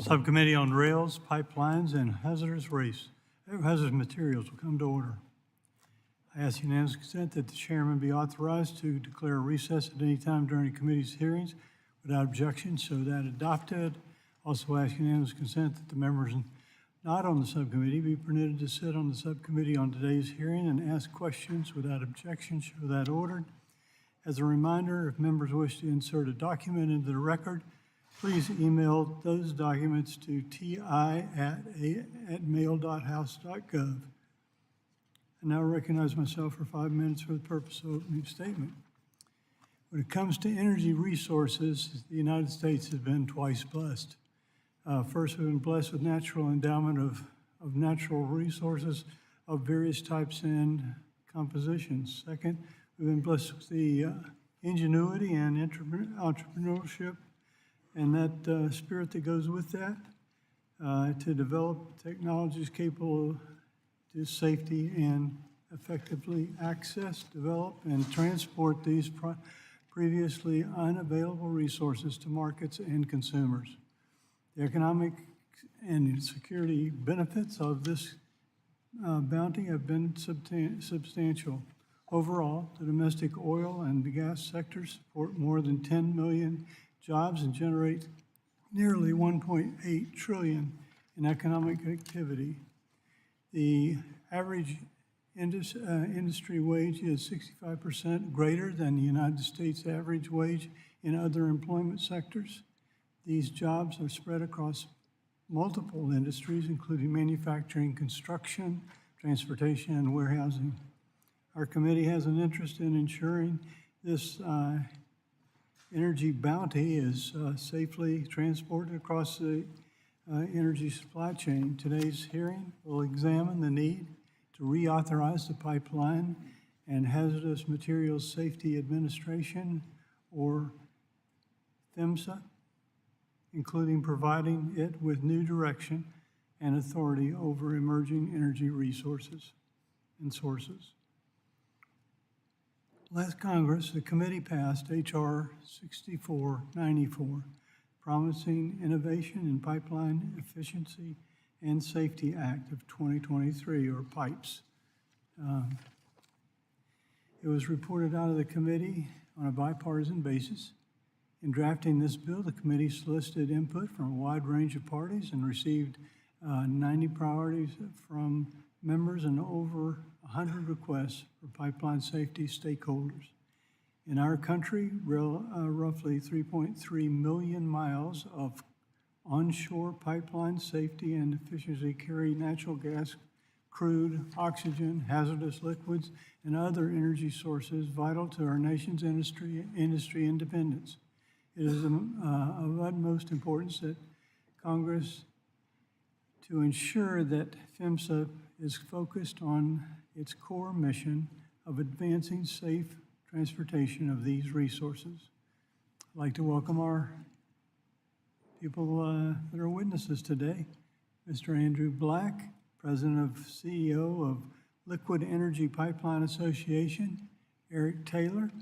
Subcommittee on Rails, Pipelines, and Hazardous Materials will come to order. I ask unanimous consent that the chairman be authorized to declare a recess at any time during the committee's hearings without objection, so that adopted. Also ask unanimous consent that the members not on the subcommittee be permitted to sit on the subcommittee on today's hearing and ask questions without objection, so that ordered. As a reminder, if members wish to insert a document into the record, please email those documents to ti@mail.house.gov. I now recognize myself for 5 minutes for the purpose of opening statement. When it comes to energy resources, the United States has been twice blessed. First, we've been blessed with natural endowment of natural resources of various types and compositions. Second, we've been blessed with the ingenuity and entrepreneurship and that spirit that goes with that to develop technologies capable of safety and effectively access, develop, and transport these previously unavailable resources to markets and consumers. The economic and security benefits of this bounty have been substantial. Overall, the domestic oil and the gas sectors support more than 10 million jobs and generate nearly 1.8 trillion in economic activity. The average industry wage is 65% greater than the United States average wage in other employment sectors. These jobs are spread across multiple industries, including manufacturing, construction, transportation, and warehousing. Our committee has an interest in ensuring this energy bounty is safely transported across the energy supply chain. Today's hearing will examine the need to reauthorize the Pipeline and Hazardous Materials Safety Administration, or PHMSA, including providing it with new direction and authority over emerging energy resources and sources. Last Congress, the committee passed H.R. 6494, Promising Innovation in Pipeline Efficiency and Safety Act of 2023, or PIPES. It was reported out of the committee on a bipartisan basis. In drafting this bill, the committee solicited input from a wide range of parties and received 90 priorities from members and over 100 requests for pipeline safety stakeholders. In our country, roughly 3.3 million miles of onshore pipeline safety and efficiency carry natural gas, crude, oxygen, hazardous liquids, and other energy sources vital to our nation's industry independence. It is of utmost importance that Congress to ensure that PHMSA is focused on its core mission of advancing safe transportation of these resources. I'd like to welcome our people that are witnesses today. Mr. Andrew Black, President of CEO of Liquid Energy Pipeline Association. Eric Taylor,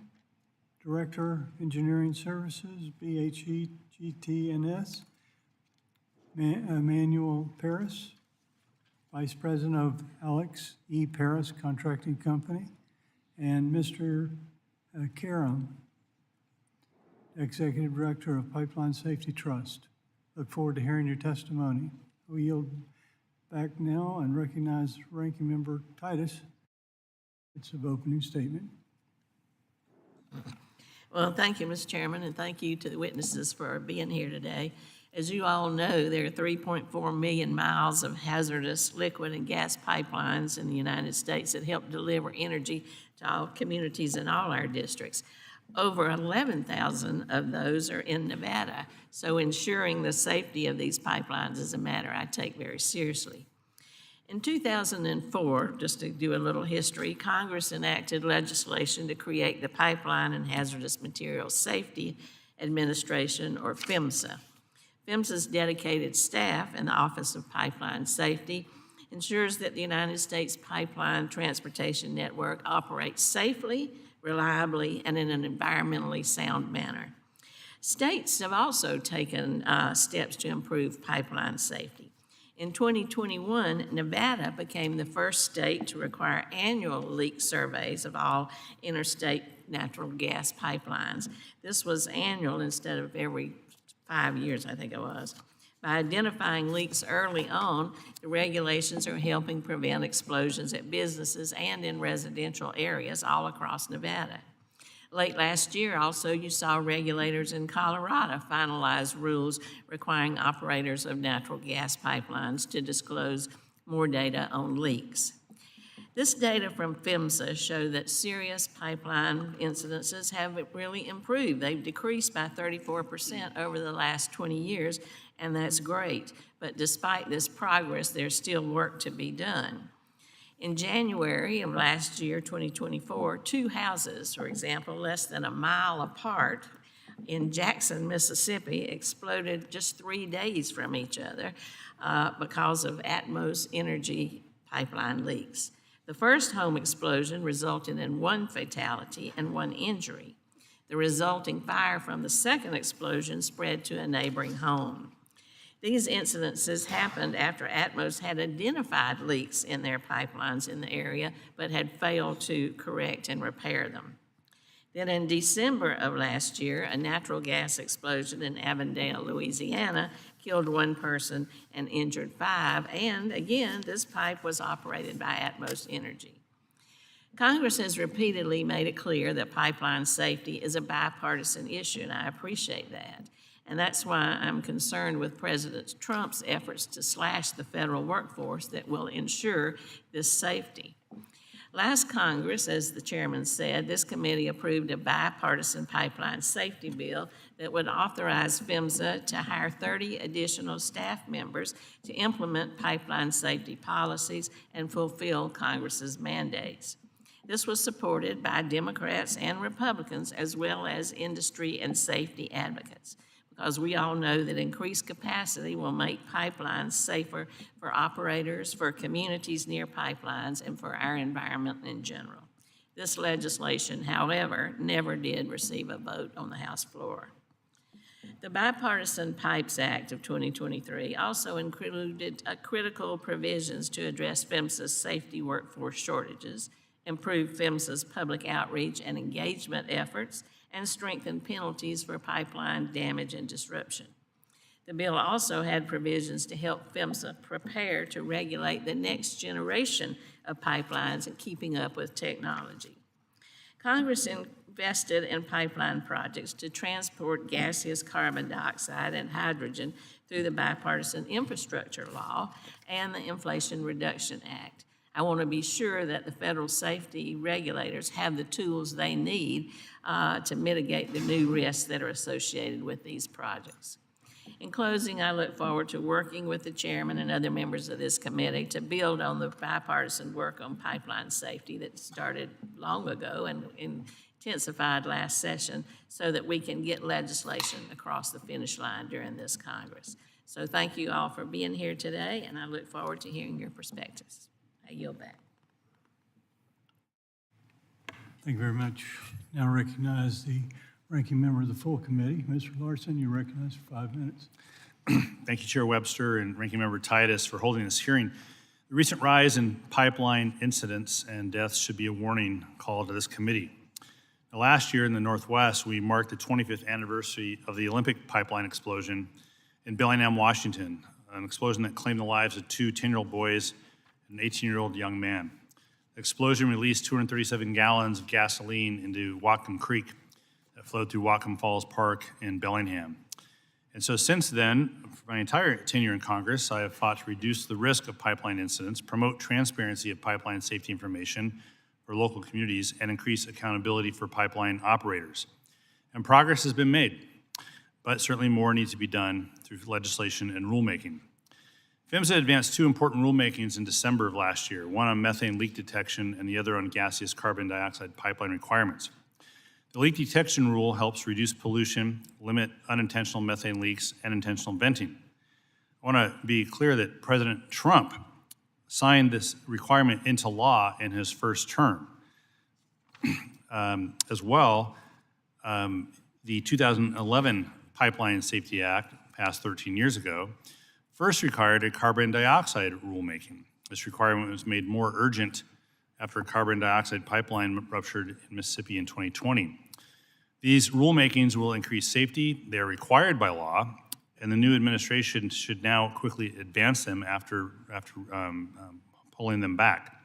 Director, Engineering Services, BHE GT&S. Emmanuel Paris, Vice President of Alex E. Paris Contracting Company. And Mr. Karam, Executive Director of Pipeline Safety Trust. Look forward to hearing your testimony. We yield back now and recognize Ranking Member Titus. It's an opening statement. Well, thank you, Mr. Chairman, and thank you to the witnesses for being here today. As you all know, there are 3.4 million miles of hazardous liquid and gas pipelines in the United States that help deliver energy to all communities in all our districts. Over 11,000 of those are in Nevada, so ensuring the safety of these pipelines is a matter I take very seriously. In 2004, just to do a little history, Congress enacted legislation to create the Pipeline and Hazardous Materials Safety Administration, or PHMSA. PHMSA's dedicated staff in the Office of Pipeline Safety ensures that the United States pipeline transportation network operates safely, reliably, and in an environmentally sound manner. States have also taken steps to improve pipeline safety. In 2021, Nevada became the first state to require annual leak surveys of all interstate natural gas pipelines. This was annual instead of every 5 years, I think it was. By identifying leaks early on, the regulations are helping prevent explosions at businesses and in residential areas all across Nevada. Late last year, also, you saw regulators in Colorado finalize rules requiring operators of natural gas pipelines to disclose more data on leaks. This data from PHMSA show that serious pipeline incidences have really improved. They've decreased by 34% over the last 20 years, and that's great. But despite this progress, there's still work to be done. In January of last year, 2024, two houses, for example, less than a mile apart in Jackson, Mississippi, exploded just 3 days from each other because of Atmos Energy pipeline leaks. The first home explosion resulted in 1 fatality and 1 injury. The resulting fire from the second explosion spread to a neighboring home. These incidences happened after Atmos had identified leaks in their pipelines in the area, but had failed to correct and repair them. Then in December of last year, a natural gas explosion in Avondale, Louisiana, killed 1 person and injured 5, and again, this pipe was operated by Atmos Energy. Congress has repeatedly made it clear that pipeline safety is a bipartisan issue, and I appreciate that. And that's why I'm concerned with President Trump's efforts to slash the federal workforce that will ensure this safety. Last Congress, as the chairman said, this committee approved a bipartisan pipeline safety bill that would authorize PHMSA to hire 30 additional staff members to implement pipeline safety policies and fulfill Congress's mandates. This was supported by Democrats and Republicans, as well as industry and safety advocates, because we all know that increased capacity will make pipelines safer for operators, for communities near pipelines, and for our environment in general. This legislation, however, never did receive a vote on the House floor. The Bipartisan Pipes Act of 2023 also included critical provisions to address PHMSA's safety workforce shortages, improve PHMSA's public outreach and engagement efforts, and strengthen penalties for pipeline damage and disruption. The bill also had provisions to help PHMSA prepare to regulate the next generation of pipelines and keeping up with technology. Congress invested in pipeline projects to transport gaseous carbon dioxide and hydrogen through the Bipartisan Infrastructure Law and the Inflation Reduction Act. I want to be sure that the federal safety regulators have the tools they need to mitigate the new risks that are associated with these projects. In closing, I look forward to working with the chairman and other members of this committee to build on the bipartisan work on pipeline safety that started long ago and intensified last session so that we can get legislation across the finish line during this Congress. So thank you all for being here today, and I look forward to hearing your perspectives. I yield back. Thank you very much. Now recognize the ranking member of the full committee. Mr. Larson, you're recognized for 5 minutes. Thank you, Chair Webster and Ranking Member Titus, for holding this hearing. The recent rise in pipeline incidents and deaths should be a warning call to this committee. Now, last year in the Northwest, we marked the 25th anniversary of the Olympic pipeline explosion in Bellingham, Washington, an explosion that claimed the lives of 2 10-year-old boys and an 18-year-old young man. The explosion released 237 gallons of gasoline into Whatcom Creek that flowed through Whatcom Falls Park in Bellingham. And so since then, for my entire tenure in Congress, I have fought to reduce the risk of pipeline incidents, promote transparency of pipeline safety information for local communities, and increase accountability for pipeline operators. And progress has been made, but certainly more needs to be done through legislation and rulemaking. PHMSA advanced 2 important rulemakings in December of last year, one on methane leak detection and the other on gaseous carbon dioxide pipeline requirements. The leak detection rule helps reduce pollution, limit unintentional methane leaks, and intentional venting. I want to be clear that President Trump signed this requirement into law in his first term. As well, The 2011 Pipeline Safety Act, passed 13 years ago, first required a carbon dioxide rulemaking. This requirement was made more urgent after a carbon dioxide pipeline ruptured in Mississippi in 2020. These rulemakings will increase safety. They are required by law, and the new administration should now quickly advance them after pulling them back.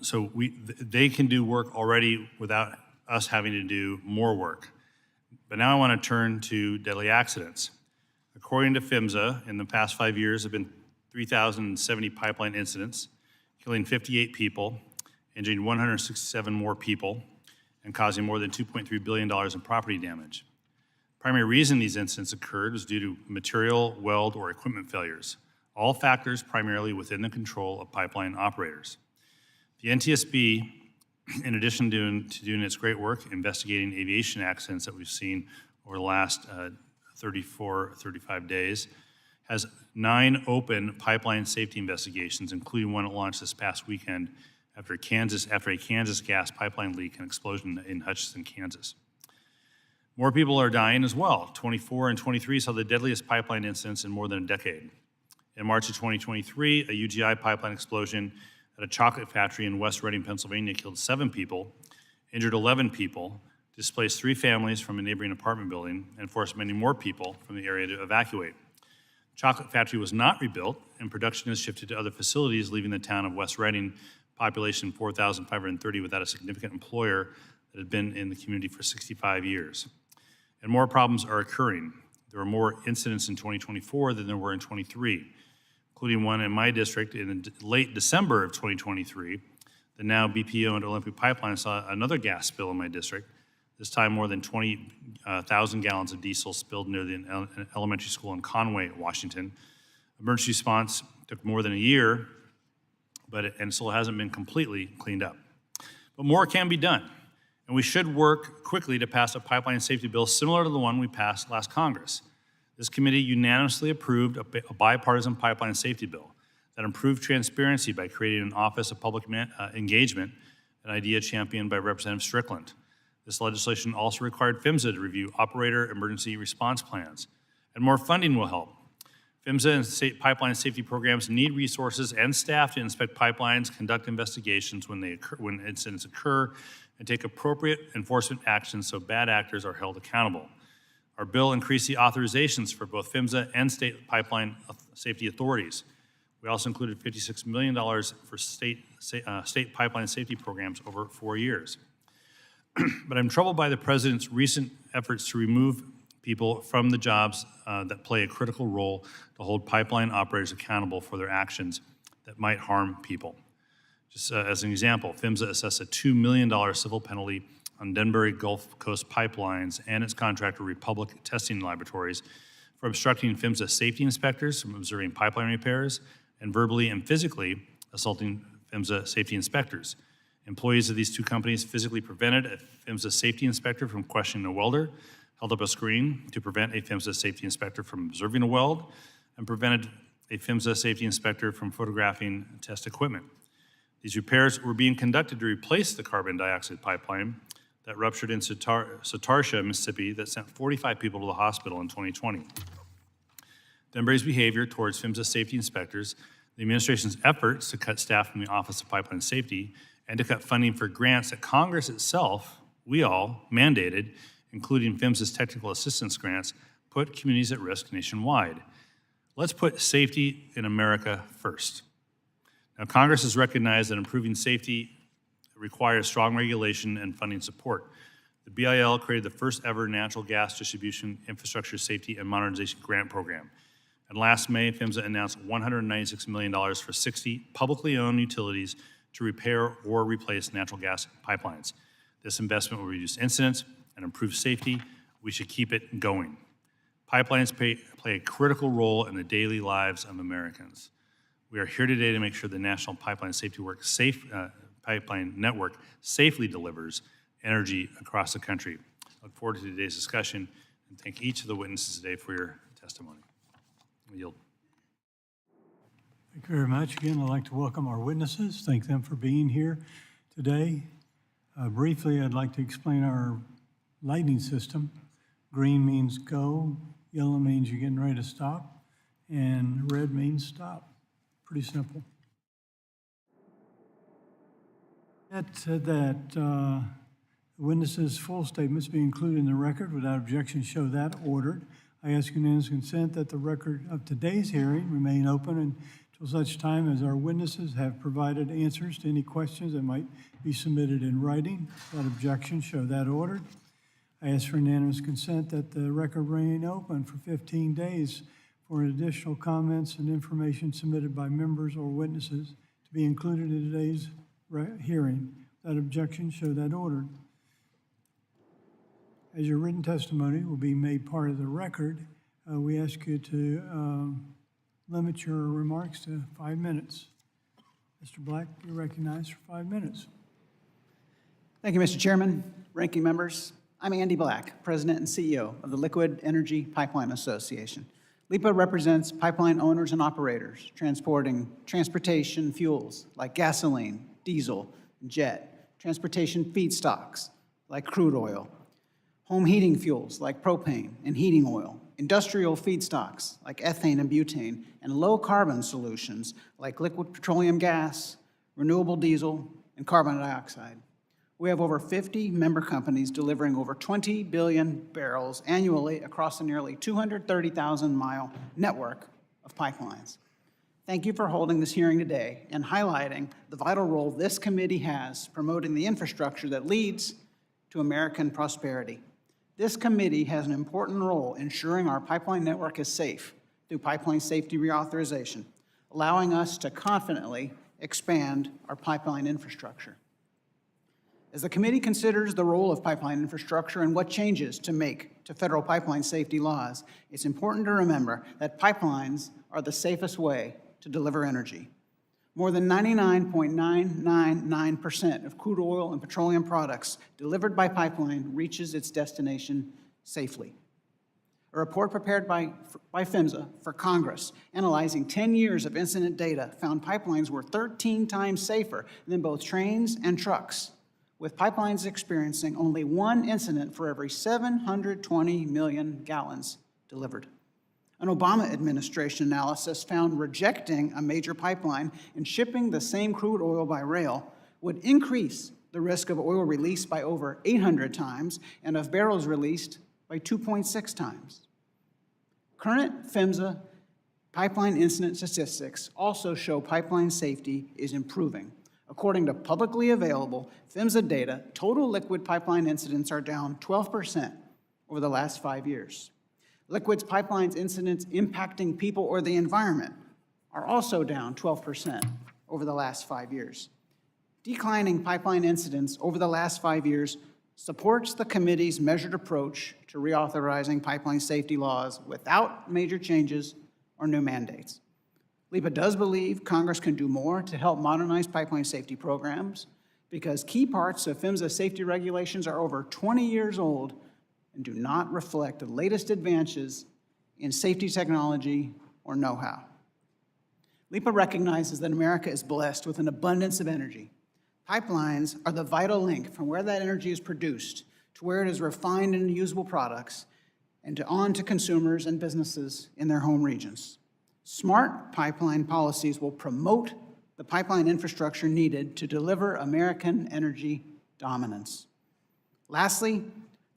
So they can do work already without us having to do more work. But now I want to turn to deadly accidents. According to PHMSA, in the past 5 years, there have been 3,070 pipeline incidents, killing 58 people, injuring 167 more people, and causing more than $2.3 billion in property damage. The primary reason these incidents occurred was due to material, weld, or equipment failures, all factors primarily within the control of pipeline operators. The NTSB, in addition to doing its great work investigating aviation accidents that we've seen over the last 35 days, has 9 open pipeline safety investigations, including one that launched this past weekend after a Kansas gas pipeline leak and explosion in Hutchinson, Kansas. More people are dying as well. 24 and 23 saw the deadliest pipeline incidents in more than a decade. In March of 2023, a UGI pipeline explosion at a chocolate factory in West Reading, Pennsylvania killed 7 people, injured 11 people, displaced 3 families from a neighboring apartment building, and forced many more people from the area to evacuate. The chocolate factory was not rebuilt, and production has shifted to other facilities, leaving the town of West Reading, population 4,530, without a significant employer that had been in the community for 65 years. And more problems are occurring. There were more incidents in 2024 than there were in 23, including one in my district in late December of 2023. The now BP-owned Olympic Pipeline saw another gas spill in my district. This time, more than 20,000 gallons of diesel spilled near the elementary school in Conway, Washington. Emergency response took more than a year, and still hasn't been completely cleaned up. But more can be done, and we should work quickly to pass a pipeline safety bill similar to the one we passed last Congress. This committee unanimously approved a bipartisan pipeline safety bill that improved transparency by creating an Office of Public Engagement, an idea championed by Representative Strickland. This legislation also required PHMSA to review operator emergency response plans, and more funding will help. PHMSA and state pipeline safety programs need resources and staff to inspect pipelines, conduct investigations when incidents occur, and take appropriate enforcement actions so bad actors are held accountable. Our bill increased the authorizations for both PHMSA and state pipeline safety authorities. We also included $56 million for state pipeline safety programs over 4 years. But I'm troubled by the president's recent efforts to remove people from the jobs that play a critical role to hold pipeline operators accountable for their actions that might harm people. Just as an example, PHMSA assessed a $2 million civil penalty on Denbury Gulf Coast Pipelines and its contractor Republic Testing Laboratories for obstructing PHMSA safety inspectors from observing pipeline repairs and verbally and physically assaulting PHMSA safety inspectors. Employees of these 2 companies physically prevented a PHMSA safety inspector from questioning a welder, held up a screen to prevent a PHMSA safety inspector from observing a weld, and prevented a PHMSA safety inspector from photographing test equipment. These repairs were being conducted to replace the carbon dioxide pipeline that ruptured in Satarsha, Mississippi, that sent 45 people to the hospital in 2020. Denbury's behavior towards PHMSA safety inspectors, the administration's efforts to cut staff from the Office of Pipeline Safety, and to cut funding for grants that Congress itself, we all, mandated, including PHMSA's technical assistance grants, put communities at risk nationwide. Let's put safety in America first. Now, Congress has recognized that improving safety requires strong regulation and funding support. The BIL created the first ever natural gas distribution infrastructure safety and modernization grant program. And last May, PHMSA announced $196 million for 60 publicly owned utilities to repair or replace natural gas pipelines. This investment will reduce incidents and improve safety. We should keep it going. Pipelines play a critical role in the daily lives of Americans. We are here today to make sure the National Pipeline Safety Pipeline Network safely delivers energy across the country. I look forward to today's discussion and thank each of the witnesses today for your testimony. I yield. Thank you very much. Again, I'd like to welcome our witnesses, thank them for being here today. Briefly, I'd like to explain our lighting system. Green means go, yellow means you're getting ready to stop, and red means stop. Pretty simple. That said that, the witness's full statements be included in the record. Without objection, show that ordered. I ask unanimous consent that the record of today's hearing remain open until such time as our witnesses have provided answers to any questions that might be submitted in writing. Without objection, show that ordered. I ask for unanimous consent that the record remain open for 15 days for additional comments and information submitted by members or witnesses to be included in today's hearing. Without objection, show that ordered. As your written testimony will be made part of the record, we ask you to limit your remarks to 5 minutes. Mr. Black, you're recognized for 5 minutes. Thank you, Mr. Chairman, ranking members. I'm Andy Black, President and CEO of the Liquid Energy Pipeline Association. LEPA represents pipeline owners and operators transportation fuels like gasoline, diesel, and jet, transportation feedstocks like crude oil, home heating fuels like propane and heating oil, industrial feedstocks like ethane and butane, and low-carbon solutions like liquid petroleum gas, renewable diesel, and carbon dioxide. We have over 50 member companies delivering over 20 billion barrels annually across a nearly 230,000-mile network of pipelines. Thank you for holding this hearing today and highlighting the vital role this committee has promoting the infrastructure that leads to American prosperity. This committee has an important role ensuring our pipeline network is safe through pipeline safety reauthorization, allowing us to confidently expand our pipeline infrastructure. As the committee considers the role of pipeline infrastructure and what changes to make to federal pipeline safety laws, it's important to remember that pipelines are the safest way to deliver energy. More than 99.999% of crude oil and petroleum products delivered by pipeline reaches its destination safely. A report prepared by PHMSA for Congress, analyzing 10 years of incident data, found pipelines were 13 times safer than both trains and trucks, with pipelines experiencing only one incident for every 720 million gallons delivered. An Obama administration analysis found rejecting a major pipeline and shipping the same crude oil by rail would increase the risk of oil release by over 800 times and of barrels released by 2.6 times. Current PHMSA pipeline incident statistics also show pipeline safety is improving. According to publicly available PHMSA data, total liquid pipeline incidents are down 12% over the last 5 years. Liquids pipelines incidents impacting people or the environment are also down 12% over the last 5 years. Declining pipeline incidents over the last 5 years supports the committee's measured approach to reauthorizing pipeline safety laws without major changes or new mandates. LEPA does believe Congress can do more to help modernize pipeline safety programs because key parts of PHMSA safety regulations are over 20 years old and do not reflect the latest advances in safety technology or know-how. LEPA recognizes that America is blessed with an abundance of energy. Pipelines are the vital link from where that energy is produced to where it is refined into usable products and on to consumers and businesses in their home regions. Smart pipeline policies will promote the pipeline infrastructure needed to deliver American energy dominance. Lastly,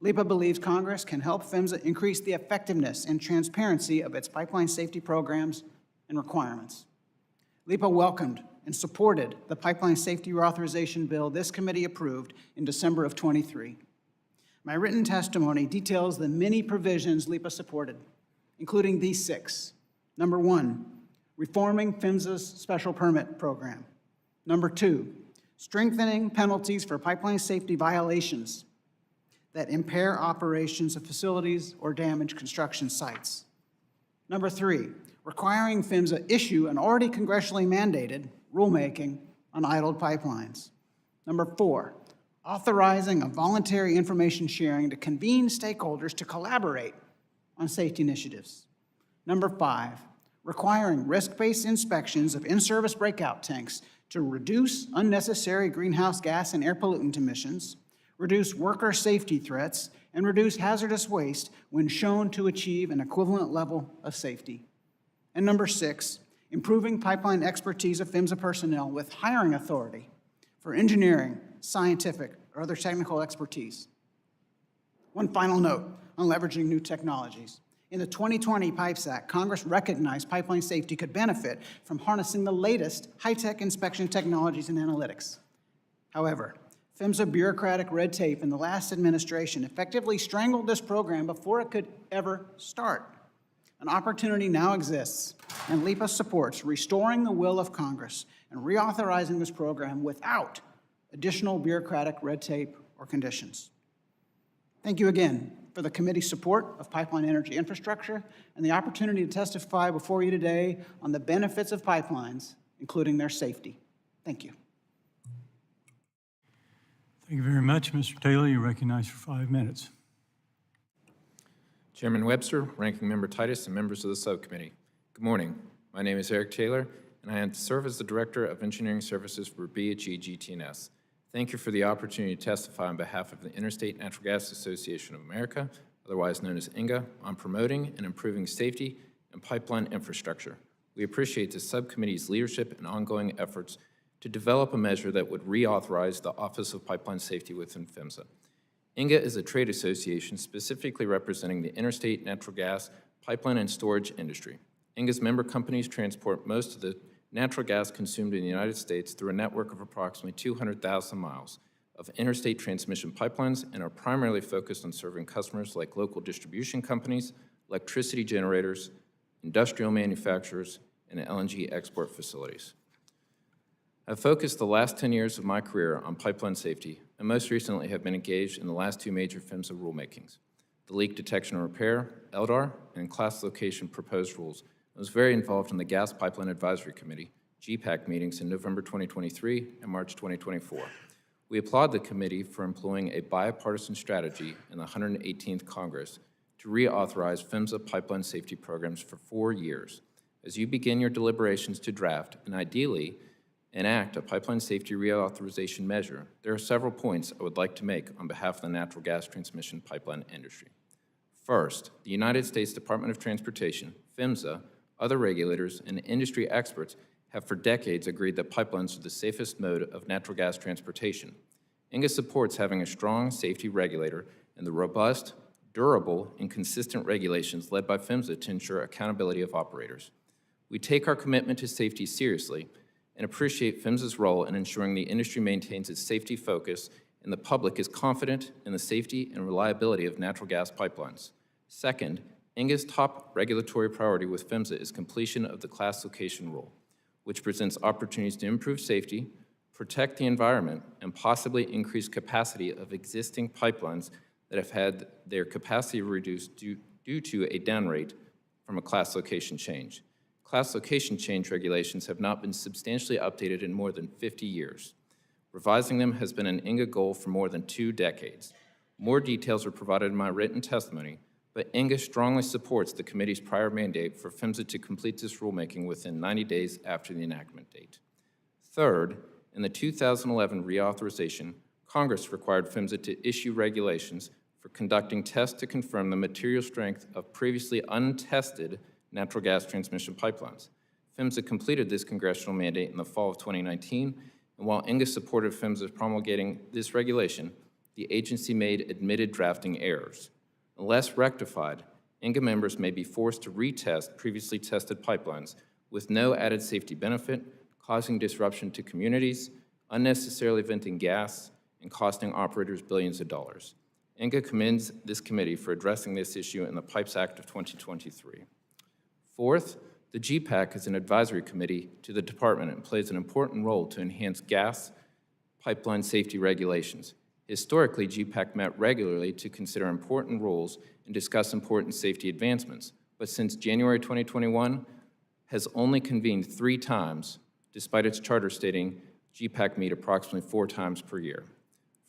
LEPA believes Congress can help PHMSA increase the effectiveness and transparency of its pipeline safety programs and requirements. LEPA welcomed and supported the pipeline safety reauthorization bill this committee approved in December of '23. My written testimony details the many provisions LEPA supported, including these 6. Number 1, reforming PHMSA's special permit program. Number 2, strengthening penalties for pipeline safety violations that impair operations of facilities or damage construction sites. Number 3, requiring PHMSA issue an already congressionally mandated rulemaking on idled pipelines. Number 4, authorizing a voluntary information sharing to convene stakeholders to collaborate on safety initiatives. Number 5, requiring risk-based inspections of in-service breakout tanks to reduce unnecessary greenhouse gas and air pollutant emissions, reduce worker safety threats, and reduce hazardous waste when shown to achieve an equivalent level of safety. And number 6, improving pipeline expertise of PHMSA personnel with hiring authority for engineering, scientific, or other technical expertise. One final note on leveraging new technologies. In the 2020 PIPES Act, Congress recognized pipeline safety could benefit from harnessing the latest high-tech inspection technologies and analytics. However, PHMSA bureaucratic red tape in the last administration effectively strangled this program before it could ever start. An opportunity now exists, and LEPA supports restoring the will of Congress and reauthorizing this program without additional bureaucratic red tape or conditions. Thank you again for the committee's support of pipeline energy infrastructure and the opportunity to testify before you today on the benefits of pipelines, including their safety. Thank you. Thank you very much, Mr. Taylor. You're recognized for 5 minutes. Chairman Webster, Ranking Member Titus, and members of the subcommittee. Good morning. My name is Eric Taylor, and I serve as the Director of Engineering Services for BHE GT&S. Thank you for the opportunity to testify on behalf of the Interstate Natural Gas Association of America, otherwise known as INGA, on promoting and improving safety and pipeline infrastructure. We appreciate the subcommittee's leadership and ongoing efforts to develop a measure that would reauthorize the Office of Pipeline Safety within PHMSA. INGA is a trade association specifically representing the interstate natural gas, pipeline, and storage industry. INGA's member companies transport most of the natural gas consumed in the United States through a network of approximately 200,000 miles of interstate transmission pipelines and are primarily focused on serving customers like local distribution companies, electricity generators, industrial manufacturers, and LNG export facilities. I've focused the last 10 years of my career on pipeline safety, and most recently have been engaged in the last 2 major PHMSA rulemakings, the Leak Detection and Repair, LDAR, and Class Location Proposed Rules. I was very involved in the Gas Pipeline Advisory Committee, GPAC meetings in November 2023 and March 2024. We applaud the committee for employing a bipartisan strategy in the 118th Congress to reauthorize PHMSA pipeline safety programs for 4 years. As you begin your deliberations to draft and ideally enact a pipeline safety reauthorization measure, there are several points I would like to make on behalf of the natural gas transmission pipeline industry. First, the United States Department of Transportation, PHMSA, other regulators, and industry experts have for decades agreed that pipelines are the safest mode of natural gas transportation. INGA supports having a strong safety regulator and the robust, durable, and consistent regulations led by PHMSA to ensure accountability of operators. We take our commitment to safety seriously and appreciate PHMSA's role in ensuring the industry maintains its safety focus and the public is confident in the safety and reliability of natural gas pipelines. Second, INGA's top regulatory priority with PHMSA is completion of the class location rule, which presents opportunities to improve safety, protect the environment, and possibly increase capacity of existing pipelines that have had their capacity reduced due to a down rate from a class location change. Class location change regulations have not been substantially updated in more than 50 years. Revising them has been an INGA goal for more than 2 decades. More details are provided in my written testimony, but INGA strongly supports the committee's prior mandate for PHMSA to complete this rulemaking within 90 days after the enactment date. Third, in the 2011 reauthorization, Congress required PHMSA to issue regulations for conducting tests to confirm the material strength of previously untested natural gas transmission pipelines. PHMSA completed this congressional mandate in the fall of 2019, and while INGA supported PHMSA promulgating this regulation, the agency made admitted drafting errors. Unless rectified, INGA members may be forced to retest previously tested pipelines with no added safety benefit, causing disruption to communities, unnecessarily venting gas, and costing operators billions of dollars. INGA commends this committee for addressing this issue in the PIPES Act of 2023. Fourth, the GPAC is an advisory committee to the department and plays an important role to enhance gas pipeline safety regulations. Historically, GPAC met regularly to consider important rules and discuss important safety advancements, but since January 2021, has only convened 3 times, despite its charter stating GPAC meet approximately 4 times per year.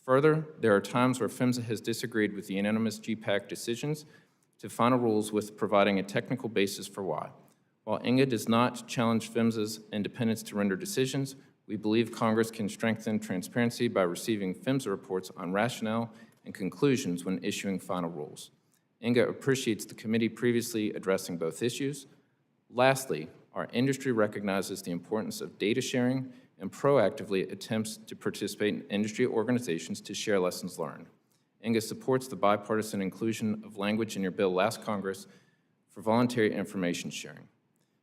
Further, there are times where PHMSA has disagreed with the unanimous GPAC decisions to final rules with providing a technical basis for why. While INGA does not challenge PHMSA's independence to render decisions, We believe Congress can strengthen transparency by receiving PHMSA reports on rationale and conclusions when issuing final rules. INGA appreciates the committee previously addressing both issues. Lastly, our industry recognizes the importance of data sharing and proactively attempts to participate in industry organizations to share lessons learned. INGA supports the bipartisan inclusion of language in your bill last Congress for voluntary information sharing.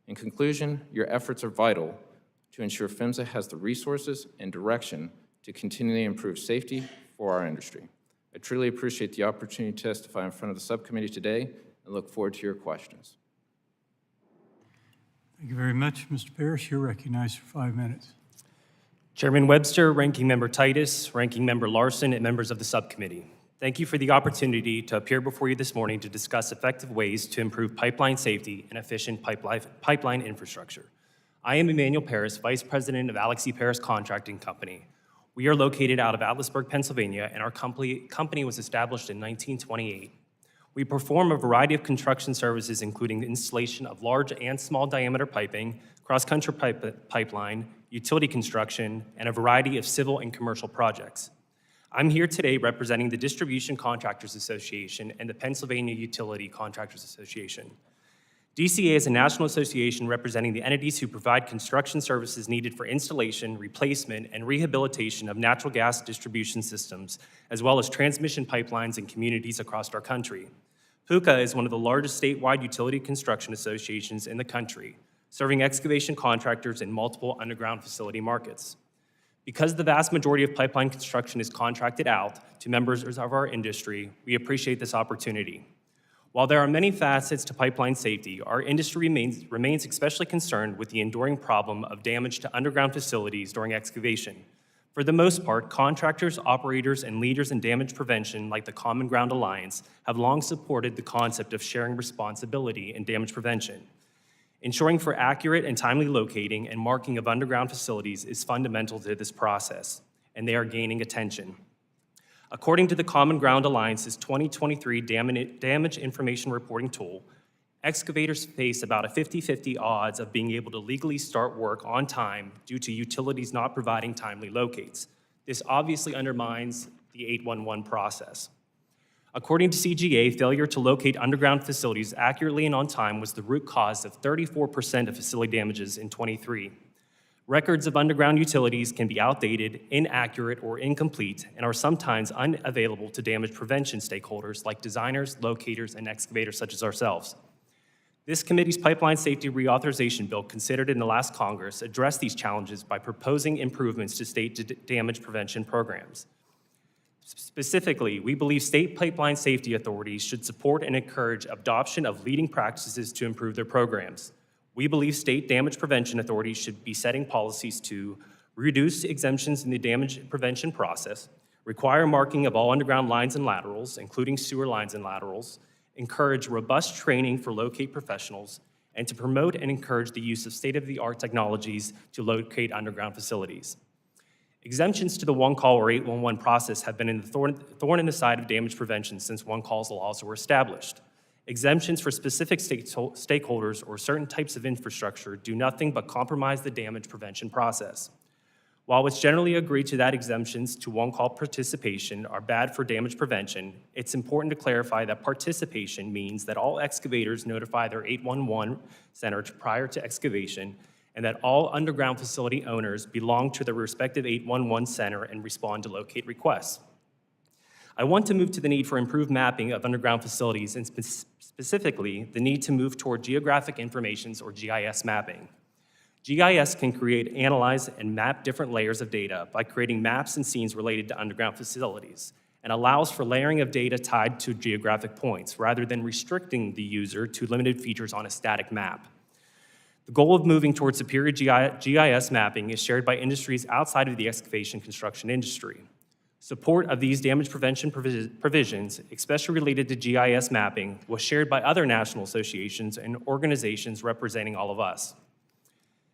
In conclusion, your efforts are vital to ensure PHMSA has the resources and direction to continually improve safety for our industry. I truly appreciate the opportunity to testify in front of the subcommittee today and look forward to your questions. Thank you very much, Mr. Parrish. You're recognized for 5 minutes. Chairman Webster, Ranking Member Titus, Ranking Member Larson, and members of the subcommittee. Thank you for the opportunity to appear before you this morning to discuss effective ways to improve pipeline safety and efficient pipeline infrastructure. I am Emmanuel Parris, Vice President of Alex E. Parris Contracting Company. We are located out of Atlasburg, Pennsylvania, and our company was established in 1928. We perform a variety of construction services, including the installation of large and small diameter piping, cross-country pipeline, utility construction, and a variety of civil and commercial projects. I'm here today representing the Distribution Contractors Association and the Pennsylvania Utility Contractors Association. DCA is a national association representing the entities who provide construction services needed for installation, replacement, and rehabilitation of natural gas distribution systems, as well as transmission pipelines in communities across our country. PUCA is one of the largest statewide utility construction associations in the country, serving excavation contractors in multiple underground facility markets. Because the vast majority of pipeline construction is contracted out to members of our industry, we appreciate this opportunity. While there are many facets to pipeline safety, our industry remains especially concerned with the enduring problem of damage to underground facilities during excavation. For the most part, contractors, operators, and leaders in damage prevention, like the Common Ground Alliance, have long supported the concept of sharing responsibility in damage prevention. Ensuring for accurate and timely locating and marking of underground facilities is fundamental to this process, and they are gaining attention. According to the Common Ground Alliance's 2023 Damage Information Reporting Tool, excavators face about a 50-50 odds of being able to legally start work on time due to utilities not providing timely locates. This obviously undermines the 811 process. According to CGA, failure to locate underground facilities accurately and on time was the root cause of 34% of facility damages in 23. Records of underground utilities can be outdated, inaccurate, or incomplete, and are sometimes unavailable to damage prevention stakeholders like designers, locators, and excavators such as ourselves. This committee's pipeline safety reauthorization bill, considered in the last Congress, addressed these challenges by proposing improvements to state damage prevention programs. Specifically, we believe state pipeline safety authorities should support and encourage adoption of leading practices to improve their programs. We believe state damage prevention authorities should be setting policies to reduce exemptions in the damage prevention process, require marking of all underground lines and laterals, including sewer lines and laterals, encourage robust training for locate professionals, and to promote and encourage the use of state-of-the-art technologies to locate underground facilities. Exemptions to the one-call or 811 process have been in the thorn in the side of damage prevention since one-call's laws were established. Exemptions for specific stakeholders or certain types of infrastructure do nothing but compromise the damage prevention process. While it's generally agreed to that exemptions to one-call participation are bad for damage prevention, it's important to clarify that participation means that all excavators notify their 811 center prior to excavation, and that all underground facility owners belong to their respective 811 center and respond to locate requests. I want to move to the need for improved mapping of underground facilities, and specifically the need to move toward geographic informations or GIS mapping. GIS can create, analyze, and map different layers of data by creating maps and scenes related to underground facilities, and allows for layering of data tied to geographic points rather than restricting the user to limited features on a static map. The goal of moving towards superior GIS mapping is shared by industries outside of the excavation construction industry. Support of these damage prevention provisions, especially related to GIS mapping, was shared by other national associations and organizations representing all of us.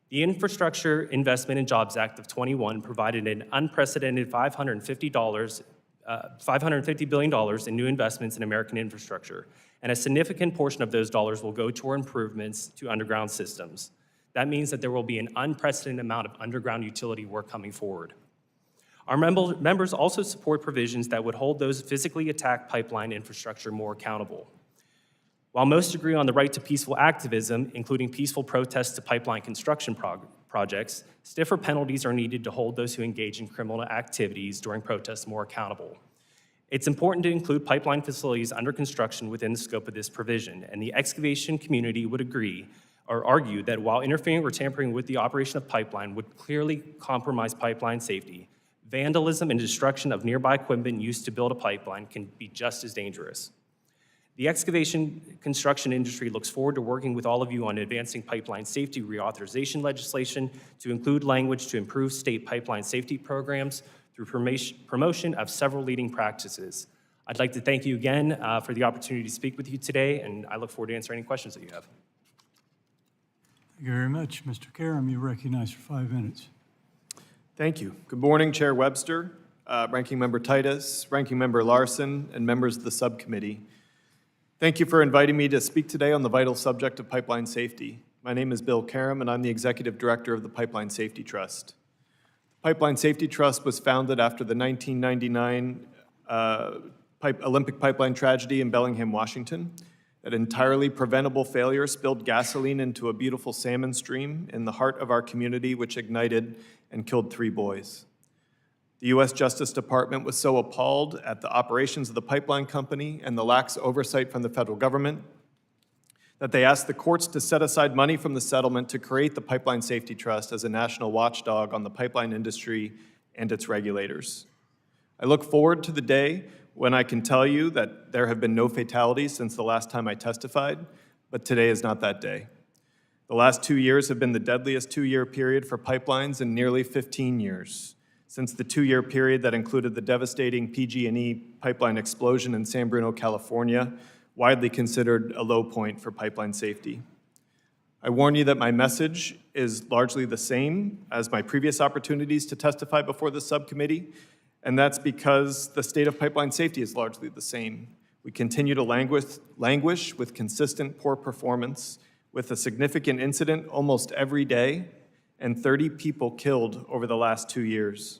The Infrastructure Investment and Jobs Act of 21 provided an unprecedented $550 billion in new investments in American infrastructure, and a significant portion of those dollars will go toward improvements to underground systems. That means that there will be an unprecedented amount of underground utility work coming forward. Our members also support provisions that would hold those physically attacked pipeline infrastructure more accountable. While most agree on the right to peaceful activism, including peaceful protests to pipeline construction projects, stiffer penalties are needed to hold those who engage in criminal activities during protests more accountable. It's important to include pipeline facilities under construction within the scope of this provision, and the excavation community would agree or argue that while interfering or tampering with the operation of pipeline would clearly compromise pipeline safety, vandalism and destruction of nearby equipment used to build a pipeline can be just as dangerous. The excavation construction industry looks forward to working with all of you on advancing pipeline safety reauthorization legislation to include language to improve state pipeline safety programs through promotion of several leading practices. I'd like to thank you again for the opportunity to speak with you today, and I look forward to answering any questions that you have. Thank you very much. Mr. Karam, you're recognized for 5 minutes. Thank you. Good morning, Chair Webster, Ranking Member Titus, Ranking Member Larson, and members of the subcommittee. Thank you for inviting me to speak today on the vital subject of pipeline safety. My name is Bill Karam, and I'm the Executive Director of the Pipeline Safety Trust. The Pipeline Safety Trust was founded after the 1999 Olympic pipeline tragedy in Bellingham, Washington. That entirely preventable failure spilled gasoline into a beautiful salmon stream in the heart of our community, which ignited and killed 3 boys. The U.S. Justice Department was so appalled at the operations of the pipeline company and the lax oversight from the federal government that they asked the courts to set aside money from the settlement to create the Pipeline Safety Trust as a national watchdog on the pipeline industry and its regulators. I look forward to the day when I can tell you that there have been no fatalities since the last time I testified, but today is not that day. The last 2 years have been the deadliest 2-year period for pipelines in nearly 15 years. Since the 2-year period that included the devastating PG&E pipeline explosion in San Bruno, California, widely considered a low point for pipeline safety. I warn you that my message is largely the same as my previous opportunities to testify before the subcommittee, and that's because the state of pipeline safety is largely the same. We continue to languish with consistent poor performance, with a significant incident almost every day, and 30 people killed over the last 2 years.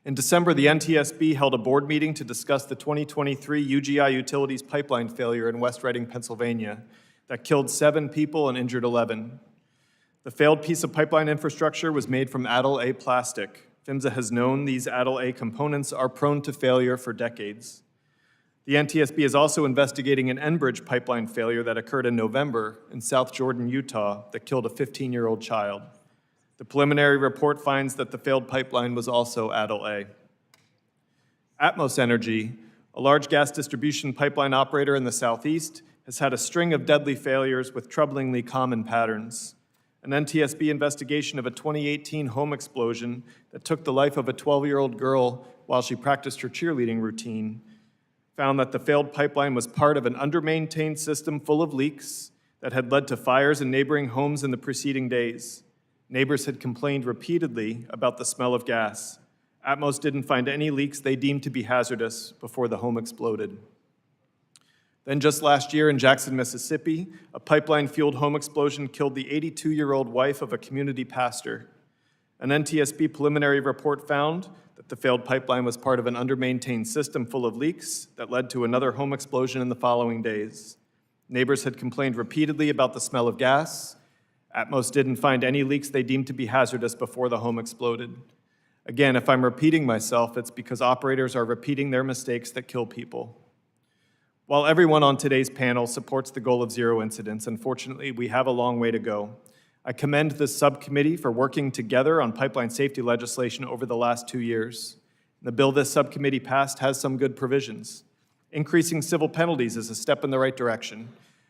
In December, the NTSB held a board meeting to discuss the 2023 UGI Utilities pipeline failure in West Reading, Pennsylvania, that killed 7 people and injured 11. The failed piece of pipeline infrastructure was made from ADDL-A plastic. PHMSA has known these ADDL-A components are prone to failure for decades. The NTSB is also investigating an Enbridge pipeline failure that occurred in November in South Jordan, Utah, that killed a 15-year-old child. The preliminary report finds that the failed pipeline was also ADDL-A. Atmos Energy, a large gas distribution pipeline operator in the Southeast, has had a string of deadly failures with troublingly common patterns. An NTSB investigation of a 2018 home explosion that took the life of a 12-year-old girl while she practiced her cheerleading routine found that the failed pipeline was part of an under-maintained system full of leaks that had led to fires in neighboring homes in the preceding days. Neighbors had complained repeatedly about the smell of gas. Atmos didn't find any leaks they deemed to be hazardous before the home exploded. Then just last year in Jackson, Mississippi, a pipeline-fueled home explosion killed the 82-year-old wife of a community pastor. An NTSB preliminary report found that the failed pipeline was part of an under-maintained system full of leaks that led to another home explosion in the following days. Neighbors had complained repeatedly about the smell of gas. Atmos didn't find any leaks they deemed to be hazardous before the home exploded. Again, if I'm repeating myself, it's because operators are repeating their mistakes that kill people. While everyone on today's panel supports the goal of 0 incidents, unfortunately, we have a long way to go. I commend this subcommittee for working together on pipeline safety legislation over the last 2 years. The bill this subcommittee passed has some good provisions. Increasing civil penalties is a step in the right direction.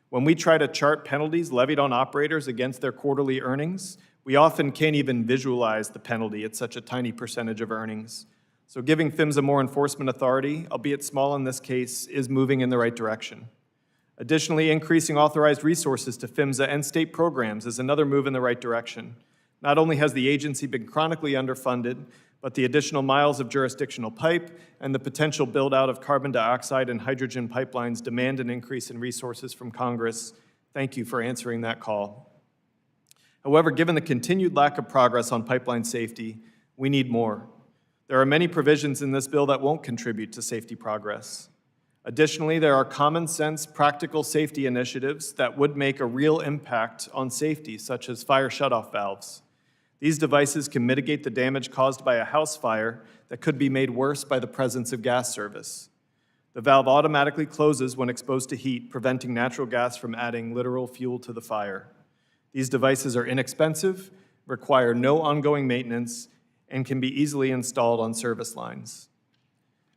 When we try to chart penalties levied on operators against their quarterly earnings, we often can't even visualize the penalty. It's such a tiny percentage of earnings. So giving PHMSA more enforcement authority, albeit small in this case, is moving in the right direction. Additionally, increasing authorized resources to PHMSA and state programs is another move in the right direction. Not only has the agency been chronically underfunded, but the additional miles of jurisdictional pipe and the potential build-out of carbon dioxide and hydrogen pipelines demand an increase in resources from Congress. Thank you for answering that call. However, given the continued lack of progress on pipeline safety, we need more. There are many provisions in this bill that won't contribute to safety progress. Additionally, there are common sense, practical safety initiatives that would make a real impact on safety, such as fire shutoff valves. These devices can mitigate the damage caused by a house fire that could be made worse by the presence of gas service. The valve automatically closes when exposed to heat, preventing natural gas from adding literal fuel to the fire. These devices are inexpensive, require no ongoing maintenance, and can be easily installed on service lines.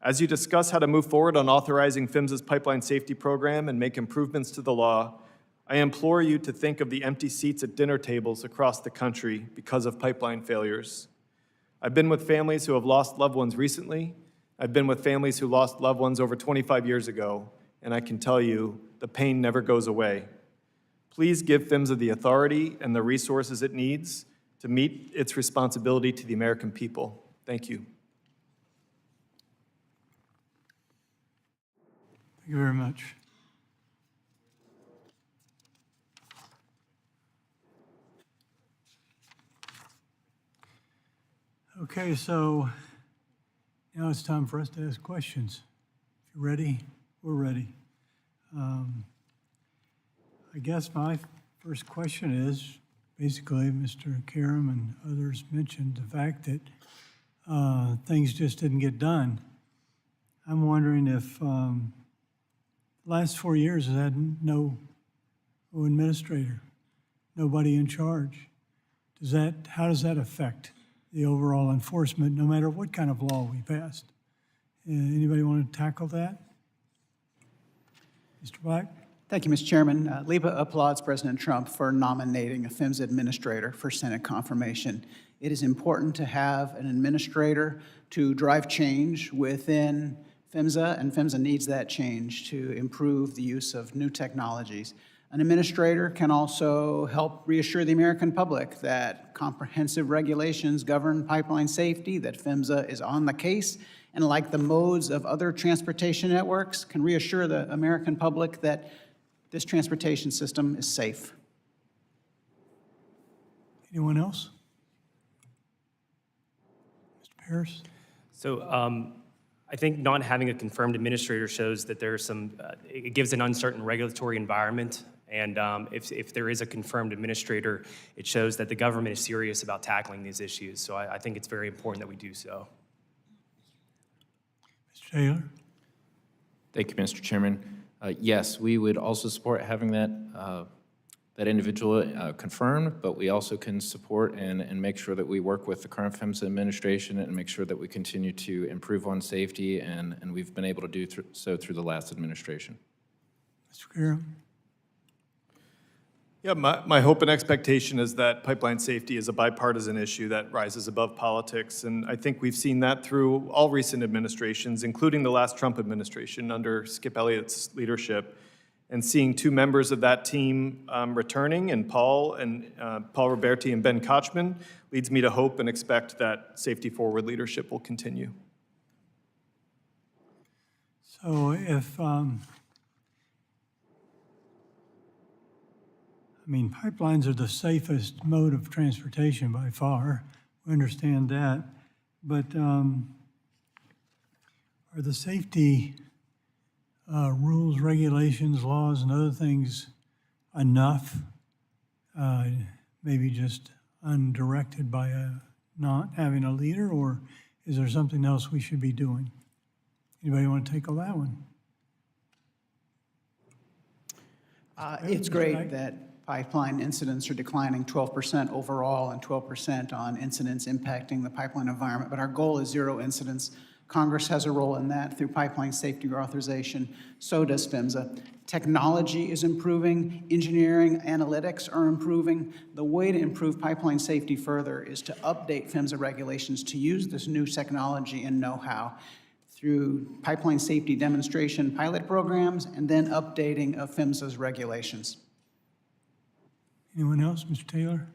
As you discuss how to move forward on authorizing PHMSA's pipeline safety program and make improvements to the law, I implore you to think of the empty seats at dinner tables across the country because of pipeline failures. I've been with families who have lost loved ones recently. I've been with families who lost loved ones over 25 years ago, and I can tell you, the pain never goes away. Please give PHMSA the authority and the resources it needs to meet its responsibility to the American people. Thank you. Thank you very much. Okay, so now it's time for us to ask questions. If you're ready, we're ready. I guess my first question is, basically, Mr. Karam and others mentioned the fact that things just didn't get done. I'm wondering if last 4 years has had no administrator, nobody in charge. How does that affect the overall enforcement, no matter what kind of law we passed? Anybody want to tackle that? Mr. Black? Thank you, Mr. Chairman. LEPA applauds President Trump for nominating a PHMSA administrator for Senate confirmation. It is important to have an administrator to drive change within PHMSA, and PHMSA needs that change to improve the use of new technologies. An administrator can also help reassure the American public that comprehensive regulations govern pipeline safety, that PHMSA is on the case, and like the modes of other transportation networks, can reassure the American public that this transportation system is safe. Anyone else? Mr. Parrish? So I think not having a confirmed administrator shows that there's some, it gives an uncertain regulatory environment. And if there is a confirmed administrator, it shows that the government is serious about tackling these issues. So I think it's very important that we do so. Mr. Taylor? Thank you, Mr. Chairman. Yes, we would also support having that individual confirmed, but we also can support and make sure that we work with the current PHMSA administration and make sure that we continue to improve on safety, and we've been able to do so through the last administration. Mr. Karam? Yeah, my hope and expectation is that pipeline safety is a bipartisan issue that rises above politics, and I think we've seen that through all recent administrations, including the last Trump administration under Skip Elliott's leadership. And seeing two members of that team returning, and Paul Roberti and Ben Kochman, leads me to hope and expect that safety-forward leadership will continue. So if, pipelines are the safest mode of transportation by far. We understand that. But are the safety rules, regulations, laws, and other things enough, maybe just undirected by not having a leader, or is there something else we should be doing? Anybody want to take on that one? It's great that pipeline incidents are declining 12% overall and 12% on incidents impacting the pipeline environment, but our goal is zero incidents. Congress has a role in that through pipeline safety authorization. So does PHMSA. Technology is improving. Engineering, analytics are improving. The way to improve pipeline safety further is to update PHMSA regulations to use this new technology and know-how through pipeline safety demonstration pilot programs and then updating of PHMSA's regulations. Anyone else? Mr. Taylor?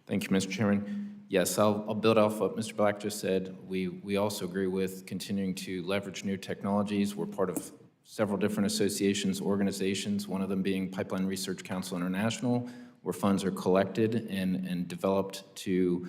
Thank you, Mr. Chairman. Yes, I'll build off what Mr. Black just said. We also agree with continuing to leverage new technologies. We're part of several different associations, organizations, one of them being Pipeline Research Council International, where funds are collected and developed to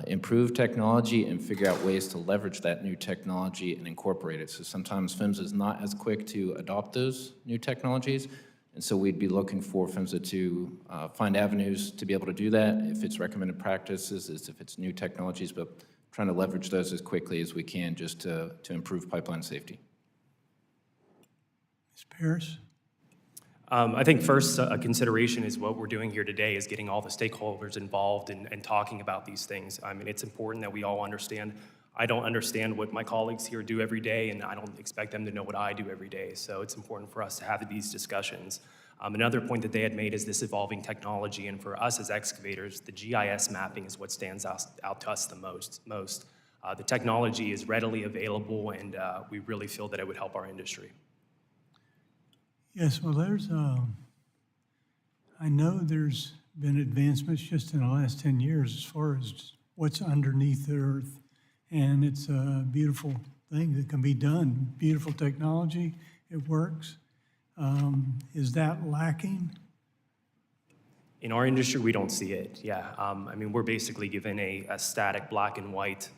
improve technology and figure out ways to leverage that new technology and incorporate it. So sometimes PHMSA is not as quick to adopt those new technologies, and so we'd be looking for PHMSA to find avenues to be able to do that, if it's recommended practices, if it's new technologies, but trying to leverage those as quickly as we can just to improve pipeline safety. Ms. Paris? I think first a consideration is what we're doing here today is getting all the stakeholders involved and talking about these things. I mean, it's important that we all understand. I don't understand what my colleagues here do every day, and I don't expect them to know what I do every day. So it's important for us to have these discussions. Another point that they had made is this evolving technology, and for us as excavators, the GIS mapping is what stands out to us the most. The technology is readily available, and we really feel that it would help our industry. Yes, well, I know there's been advancements just in the last 10 years as far as what's underneath the earth. And it's a beautiful thing that can be done. Beautiful technology, it works. Is that lacking? In our industry, we don't see it, yeah. I mean, we're basically given a static black and white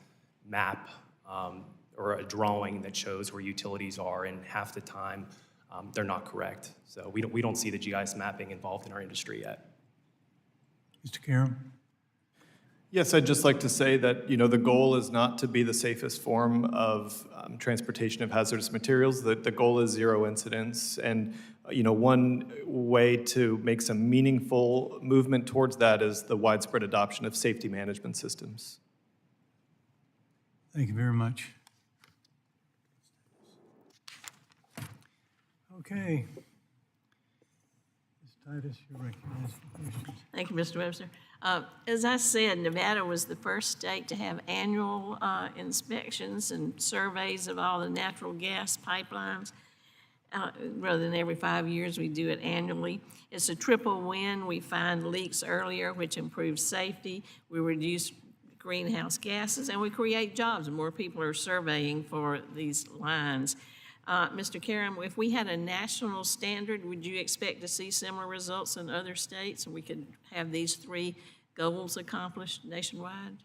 map or a drawing that shows where utilities are, and half the time, they're not correct. So we don't see the GIS mapping involved in our industry yet. Mr. Karam? Yes, I'd just like to say that, the goal is not to be the safest form of transportation of hazardous materials. The goal is zero incidents. And, one way to make some meaningful movement towards that is the widespread adoption of safety management systems. Thank you very much. Okay. Ms. Titus, you're recognized for questions. Thank you, Mr. Webster. As I said, Nevada was the first state to have annual inspections and surveys of all the natural gas pipelines. Rather than every 5 years, we do it annually. It's a triple win. We find leaks earlier, which improves safety. We reduce greenhouse gases, and we create jobs. More people are surveying for these lines. Mr. Karam, if we had a national standard, would you expect to see similar results in other states, and we could have these 3 goals accomplished nationwide?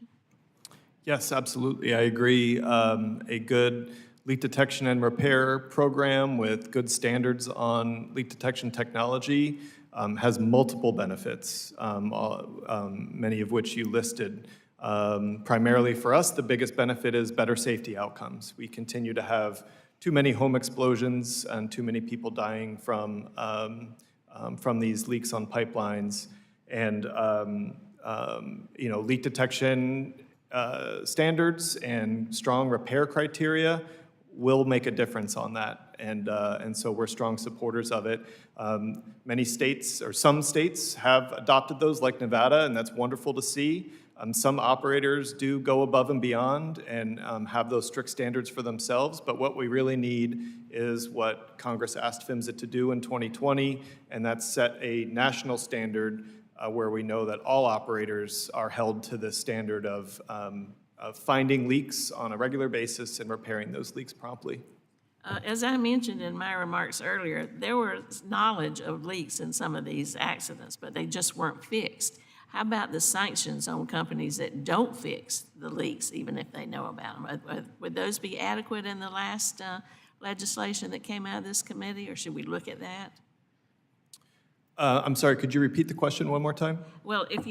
Yes, absolutely. I agree. A good leak detection and repair program with good standards on leak detection technology has multiple benefits, many of which you listed. Primarily for us, the biggest benefit is better safety outcomes. We continue to have too many home explosions and too many people dying from these leaks on pipelines. And leak detection standards and strong repair criteria will make a difference on that. And so we're strong supporters of it. Many states, or some states, have adopted those, like Nevada, and that's wonderful to see. Some operators do go above and beyond and have those strict standards for themselves, but what we really need is what Congress asked PHMSA to do in 2020, and that's set a national standard where we know that all operators are held to the standard of finding leaks on a regular basis and repairing those leaks promptly. As I mentioned in my remarks earlier, there was knowledge of leaks in some of these accidents, but they just weren't fixed. How about the sanctions on companies that don't fix the leaks, even if they know about them? Would those be adequate in the last legislation that came out of this committee, or should we look at that? I'm sorry, could you repeat the question one more time? Well, if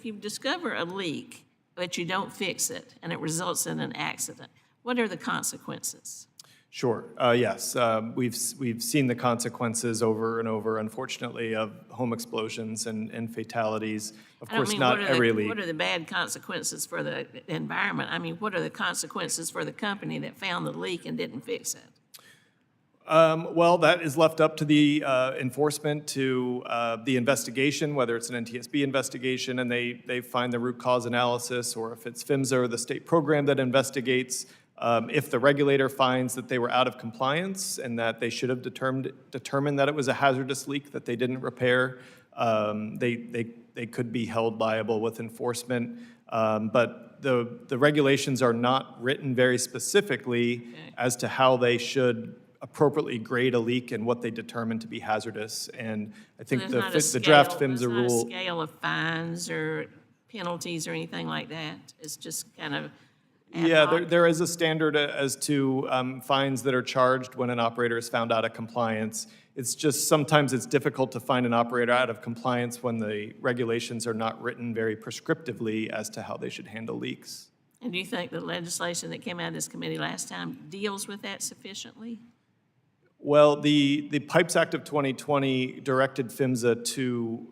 you discover a leak, but you don't fix it, and it results in an accident, what are the consequences? Sure. Yes, we've seen the consequences over and over, unfortunately, of home explosions and fatalities. Of course, not every leak. What are the bad consequences for the environment? I mean, what are the consequences for the company that found the leak and didn't fix it? Well, that is left up to the enforcement, to the investigation, whether it's an NTSB investigation and they find the root cause analysis, or if it's PHMSA or the state program that investigates. If the regulator finds that they were out of compliance and that they should have determined that it was a hazardous leak that they didn't repair, they could be held liable with enforcement. But the regulations are not written very specifically as to how they should appropriately grade a leak and what they determine to be hazardous. And I think There's not a the draft scale- PHMSA there's rule. not a scale of fines or penalties or anything like that? It's just kind of ad Yeah, hoc? there is a standard as to fines that are charged when an operator is found out of compliance. It's just sometimes it's difficult to find an operator out of compliance when the regulations are not written very prescriptively as to how they should handle leaks. And do you think the legislation that came out of this committee last time deals with that sufficiently? Well, the Pipes Act of 2020 directed PHMSA to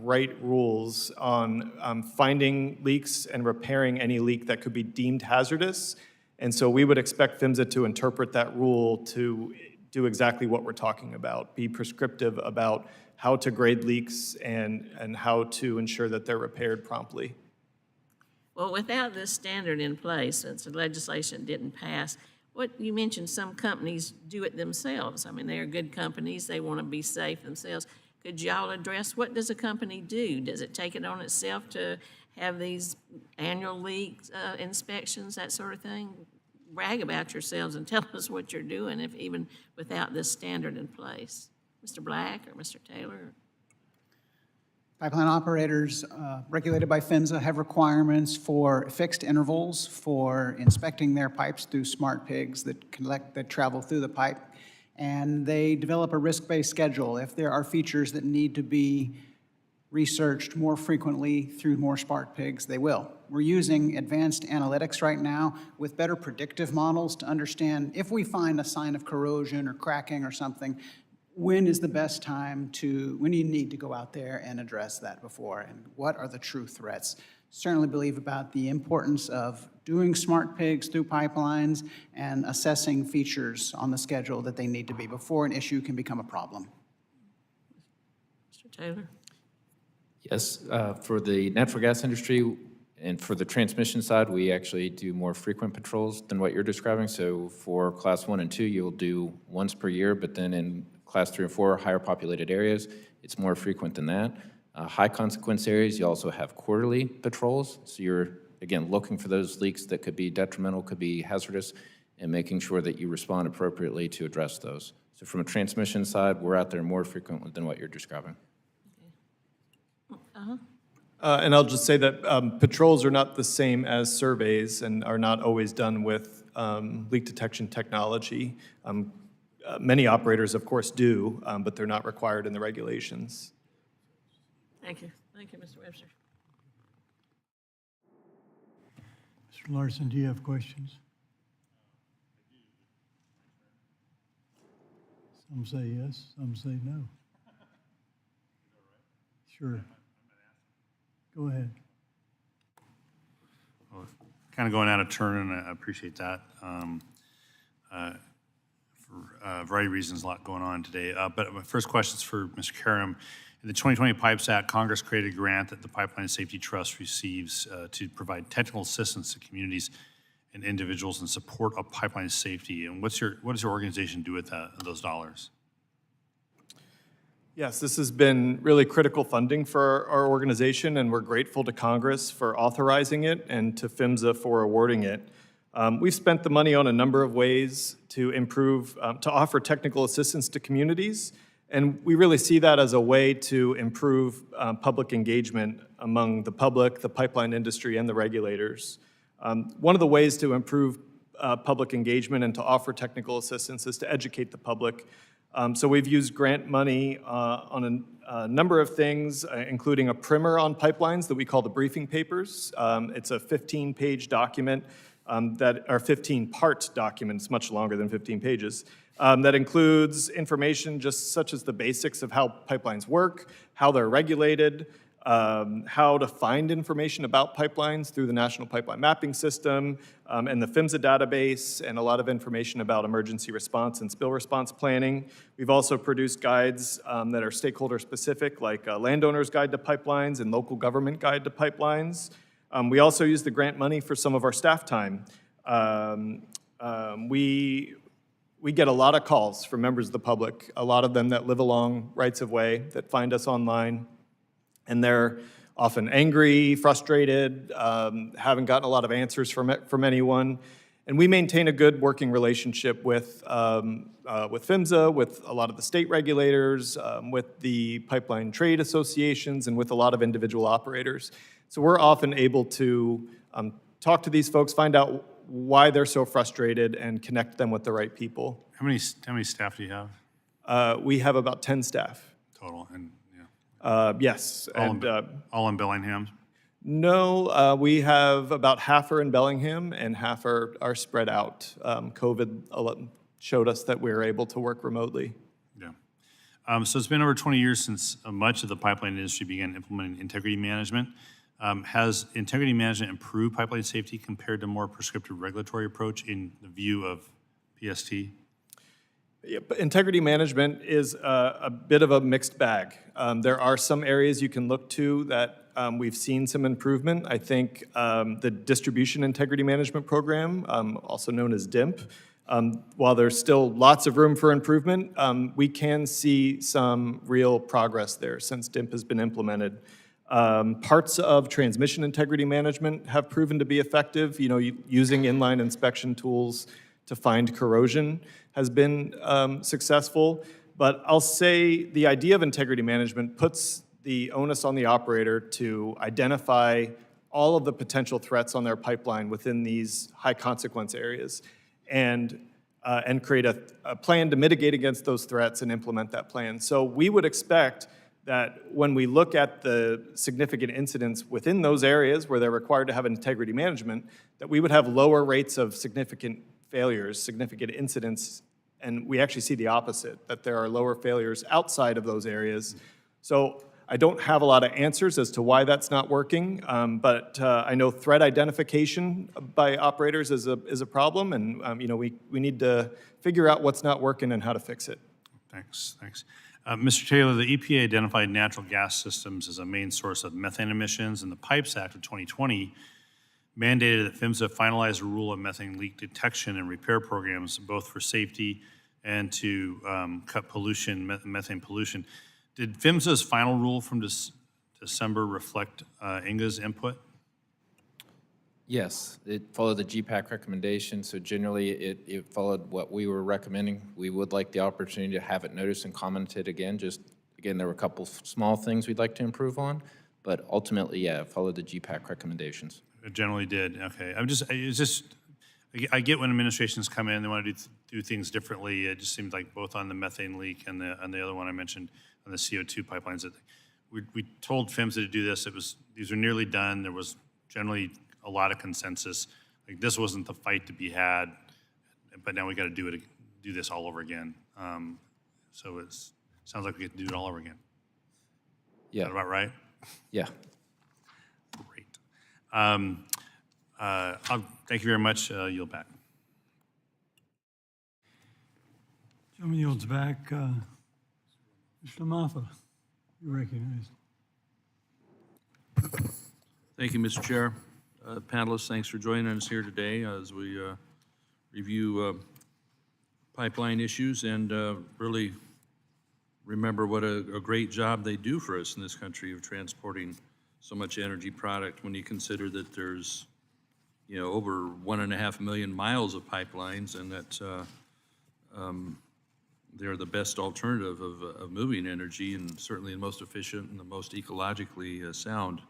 write rules on finding leaks and repairing any leak that could be deemed hazardous. And so we would expect PHMSA to interpret that rule to do exactly what we're talking about, be prescriptive about how to grade leaks and how to ensure that they're repaired promptly. Well, without this standard in place, since the legislation didn't pass, what you mentioned, some companies do it themselves. I mean, they are good companies, they want to be safe themselves. Could y'all address, what does a company do? Does it take it on itself to have these annual leak inspections, that sort of thing? Brag about yourselves and tell us what you're doing, if even without this standard in place. Mr. Black or Mr. Taylor? Pipeline operators regulated by PHMSA have requirements for fixed intervals for inspecting their pipes through smart pigs that travel through the pipe. And they develop a risk-based schedule. If there are features that need to be researched more frequently through more smart pigs, they will. We're using advanced analytics right now with better predictive models to understand if we find a sign of corrosion or cracking or something, when is the best time when do you need to go out there and address that before, and what are the true threats? Certainly believe about the importance of doing smart pigs through pipelines and assessing features on the schedule that they need to be before an issue can become a problem. Mr. Taylor? Yes, for the natural gas industry and for the transmission side, we actually do more frequent patrols than what you're describing. So for Class 1 and 2, you'll do once per year, but then in Class 3 and 4, higher populated areas, it's more frequent than that. High consequence areas, you also have quarterly patrols. So you're, again, looking for those leaks that could be detrimental, could be hazardous, and making sure that you respond appropriately to address those. So from a transmission side, we're out there more frequently than what you're describing. And I'll just say that patrols are not the same as surveys and are not always done with leak detection technology. Many operators, of course, do, but they're not required in the regulations. Thank you. Thank you, Mr. Webster. Mr. Larson, do you have questions? Some say yes, some say no. Sure. Go ahead. Kind of going out of turn, and I appreciate that. For a variety of reasons, a lot going on today. But my first question is for Mr. Karam. In the 2020 Pipes Act, Congress created a grant that the Pipeline Safety Trust receives to provide technical assistance to communities and individuals in support of pipeline safety. And what does your organization do with those dollars? Yes, this has been really critical funding for our organization, and we're grateful to Congress for authorizing it and to PHMSA for awarding it. We've spent the money on a number of ways to improve, to offer technical assistance to communities, and we really see that as a way to improve public engagement among the public, the pipeline industry, and the regulators. One of the ways to improve public engagement and to offer technical assistance is to educate the public. So we've used grant money on a number of things, including a primer on pipelines that we call the briefing papers. It's a 15-page document or 15-part document. It's much longer than 15 pages. That includes information just such as the basics of how pipelines work, how they're regulated, how to find information about pipelines through the National Pipeline Mapping System and the PHMSA database, and a lot of information about emergency response and spill response planning. We've also produced guides that are stakeholder specific, like Landowner's Guide to Pipelines and Local Government Guide to Pipelines. We also use the grant money for some of our staff time. We get a lot of calls from members of the public, a lot of them that live along rights of way, that find us online. And they're often angry, frustrated, haven't gotten a lot of answers from anyone. And we maintain a good working relationship with PHMSA, with a lot of the state regulators, with the pipeline trade associations, and with a lot of individual operators. So we're often able to talk to these folks, find out why they're so frustrated, and connect them with the right people. How many staff do you have We have about 10 staff. total? And yeah, Yes, all in Bellingham? no, we have about half are in Bellingham and half are spread out. COVID showed us that we were able to work remotely. Yeah. So it's been over 20 years since much of the pipeline industry began implementing integrity management. Has integrity management improved pipeline safety compared to more prescriptive regulatory approach in the view of PST? Yeah, but integrity management is a bit of a mixed bag. There are some areas you can look to that we've seen some improvement. I think the Distribution Integrity Management Program, also known as DIMP, while there's still lots of room for improvement, we can see some real progress there since DIMP has been implemented. Parts of transmission integrity management have proven to be effective. You know, using inline inspection tools to find corrosion has been successful. But I'll say the idea of integrity management puts the onus on the operator to identify all of the potential threats on their pipeline within these high consequence areas and create a plan to mitigate against those threats and implement that plan. So we would expect that when we look at the significant incidents within those areas where they're required to have integrity management, that we would have lower rates of significant failures, significant incidents, and we actually see the opposite, that there are lower failures outside of those areas. So I don't have a lot of answers as to why that's not working, but I know threat identification by operators is a problem, and you know, we need to figure out what's not working and how to fix it. Thanks. Mr. Taylor, the EPA identified natural gas systems as a main source of methane emissions, and the Pipes Act of 2020 mandated that PHMSA finalize a rule of methane leak detection and repair programs, both for safety and to cut pollution, methane pollution. Did PHMSA's final rule from December reflect INGA's input? Yes, it followed the GPAC recommendation, so generally it followed what we were recommending. We would like the opportunity to have it noticed and commented again. Again, there were a couple small things we'd like to improve on, but ultimately, yeah, it followed the GPAC recommendations. It generally did, okay. I get when administrations come in, they want to do things differently. It just seemed like both on the methane leak and the other one I mentioned on the CO2 pipelines, that we told PHMSA to do this. These are nearly done. There was generally a lot of consensus. Like, this wasn't the fight to be had, but now we got to do this all over again. So it sounds like we get to do it all over again. Yeah. Is that about right? Yeah. Great. Thank you very much. Yield back. Gentleman yields back. Mr. Maffa, you recognized. Thank you, Mr. Chair. Panelists, thanks for joining us here today as we review pipeline issues and really remember what a great job they do for us in this country of transporting so much energy product when you consider that there's, you know, over 1.5 million miles of pipelines, and that they're the best alternative of moving energy, and certainly the most efficient and the most ecologically sound.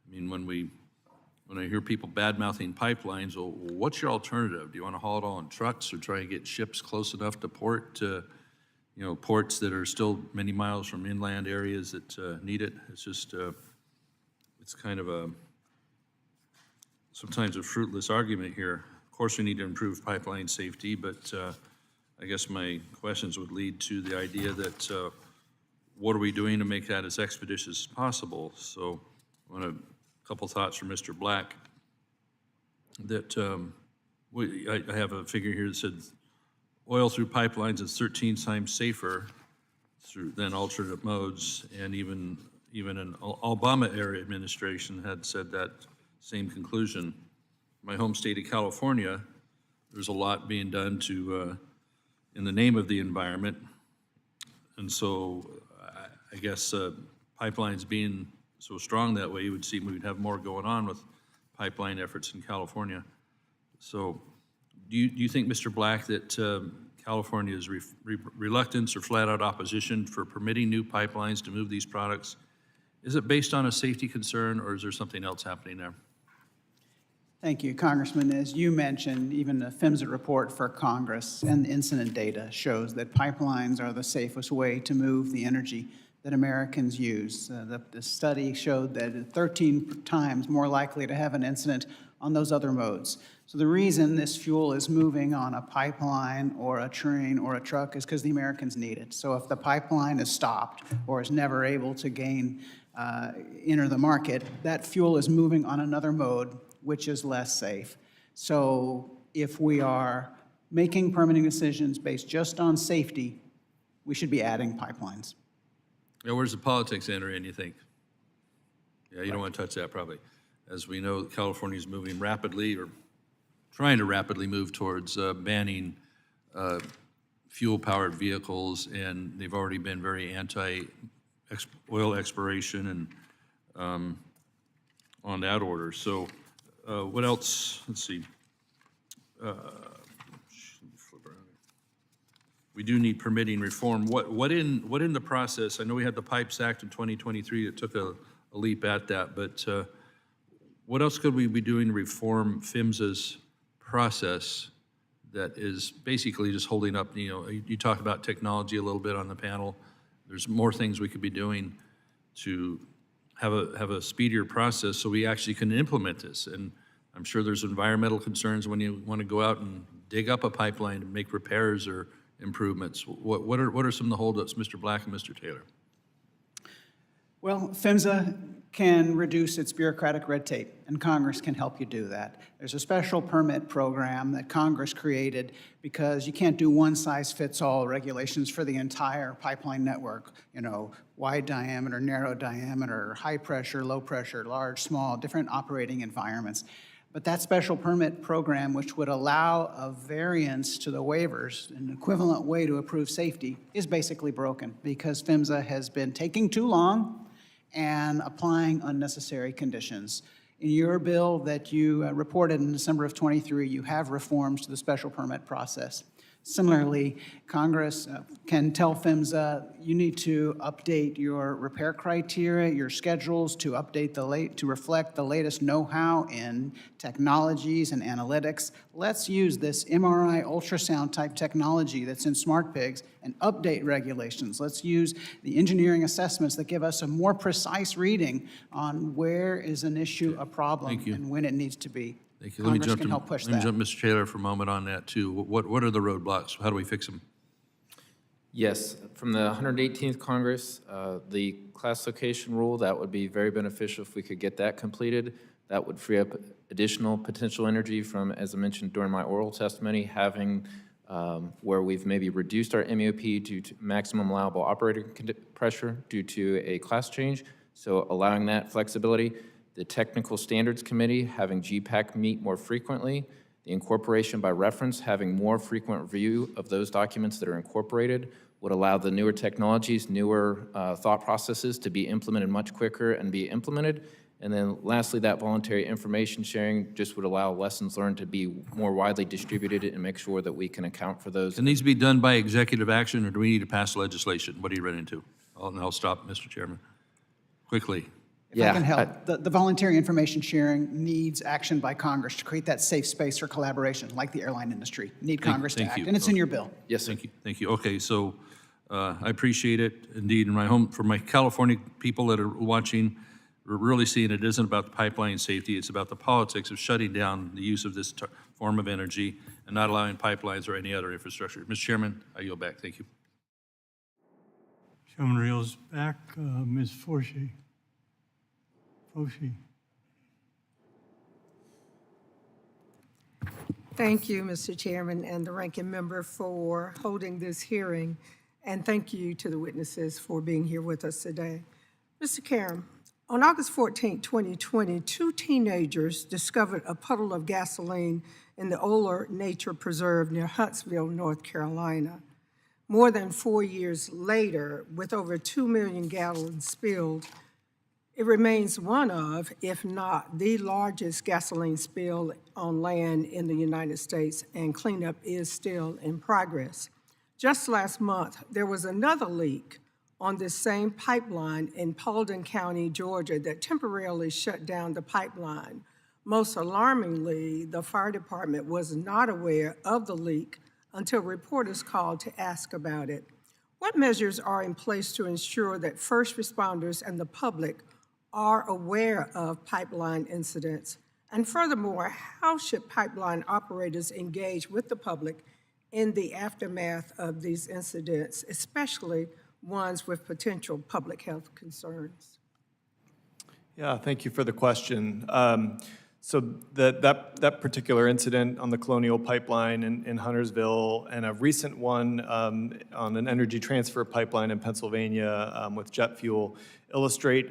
I mean, when I hear people bad-mouthing pipelines, well, what's your alternative? Do you want to haul it all in trucks or try to get ships close enough to port, you know, ports that are still many miles from inland areas that need it? It's just, it's kind of sometimes a fruitless argument here. Of course, we need to improve pipeline safety, but I guess my questions would lead to the idea that what are we doing to make that as expeditious as possible? So I want to couple thoughts from Mr. Black, that I have a figure here that said oil through pipelines is 13 times safer than alternate modes, and even an Obama-era administration had said that same conclusion. My home state of California, there's a lot being done to, in the name of the environment, and so I guess pipelines being so strong that way, you would see we'd have more going on with pipeline efforts in California. So do you think, Mr. Black, that California's reluctance or flat-out opposition for permitting new pipelines to move these products, is it based on a safety concern, or is there something else happening there? Thank you, Congressman. As you mentioned, even the PHMSA report for Congress and the incident data shows that pipelines are the safest way to move the energy that Americans use. The study showed that it's 13 times more likely to have an incident on those other modes. So the reason this fuel is moving on a pipeline or a train or a truck is because the Americans need it. So if the pipeline is stopped or is never able to enter the market, that fuel is moving on another mode, which is less safe. So if we are making permitting decisions based just on safety, we should be adding pipelines. Now, where's the politics enter in, you think? Yeah, you don't want to touch that, probably. As we know, California is moving rapidly, or trying to rapidly move towards banning fuel-powered vehicles, and they've already been very anti-oil exploration and on that order. So what else? Let's see. We do need permitting reform. What in the process? I know we had the Pipes Act in 2023 that took a leap at that, but what else could we be doing to reform PHMSA's process that is basically just holding up? You talk about technology a little bit on the panel. There's more things we could be doing to have a speedier process so we actually can implement this. And I'm sure there's environmental concerns when you want to go out and dig up a pipeline to make repairs or improvements. What are some of the holdups, Mr. Black and Mr. Taylor? Well, PHMSA can reduce its bureaucratic red tape, and Congress can help you do that. There's a special permit program that Congress created because you can't do one-size-fits-all regulations for the entire pipeline network. Wide diameter, narrow diameter, high pressure, low pressure, large, small, different operating environments. But that special permit program, which would allow a variance to the waivers, an equivalent way to approve safety, is basically broken because PHMSA has been taking too long and applying unnecessary conditions. In your bill that you reported in December of '23, you have reforms to the special permit process. Similarly, Congress can tell PHMSA, you need to update your repair criteria, your schedules to update to reflect the latest know-how in technologies and analytics. Let's use this MRI ultrasound type technology that's in smart pigs and update regulations. Let's use the engineering assessments that give us a more precise reading on where is an issue a problem and when it needs to be. Thank you. Congress can help push that. Let me jump Mr. Taylor for a moment on that, too. What are the roadblocks? How do we fix them? Yes, from the 118th Congress, the classification rule, that would be very beneficial if we could get that completed. That would free up additional potential energy from, as I mentioned during my oral testimony, having where we've maybe reduced our MUP due to maximum allowable operating pressure due to a class change, so allowing that flexibility. The Technical Standards Committee having GPAC meet more frequently, the incorporation by reference, having more frequent review of those documents that are incorporated would allow the newer technologies, newer thought processes to be implemented much quicker and be implemented. And then lastly, that voluntary information sharing just would allow lessons learned to be more widely distributed and make sure that we can account for those. It needs to be done by executive action, or do we need to pass legislation? What are you running into? I'll stop, Mr. Chairman. Quickly. If I can help, the voluntary information sharing needs action by Congress to create that safe space for collaboration, like the airline industry. Need Congress to act, and it's in your bill. Yes, sir. Thank you. Thank you. Okay, so I appreciate it. Indeed, in my home, for my California people that are watching, we're really seeing it isn't about the pipeline safety. It's about the politics of shutting down the use of this form of energy and not allowing pipelines or any other infrastructure. Mr. Chairman, I yield back. Thank you. Chairman reels back. Ms. Forshee. Thank you, Mr. Chairman, and the ranking member for holding this hearing, and thank you to the witnesses for being here with us today. Mr. Karam, on August 14, 2020, two teenagers discovered a puddle of gasoline in the Oler Nature Preserve near Huntsville, North Carolina. More than 4 years later, with over 2 million gallons spilled, It remains one of, if not the largest gasoline spill on land in the United States, and cleanup is still in progress. Just last month, there was another leak on this same pipeline in Paulding County, Georgia, that temporarily shut down the pipeline. Most alarmingly, the fire department was not aware of the leak until reporters called to ask about it. What measures are in place to ensure that first responders and the public are aware of pipeline incidents? And furthermore, how should pipeline operators engage with the public in the aftermath of these incidents, especially ones with potential public health concerns? Yeah, thank you for the question. So that particular incident on the Colonial Pipeline in Huntersville and a recent one on an energy transfer pipeline in Pennsylvania with jet fuel illustrate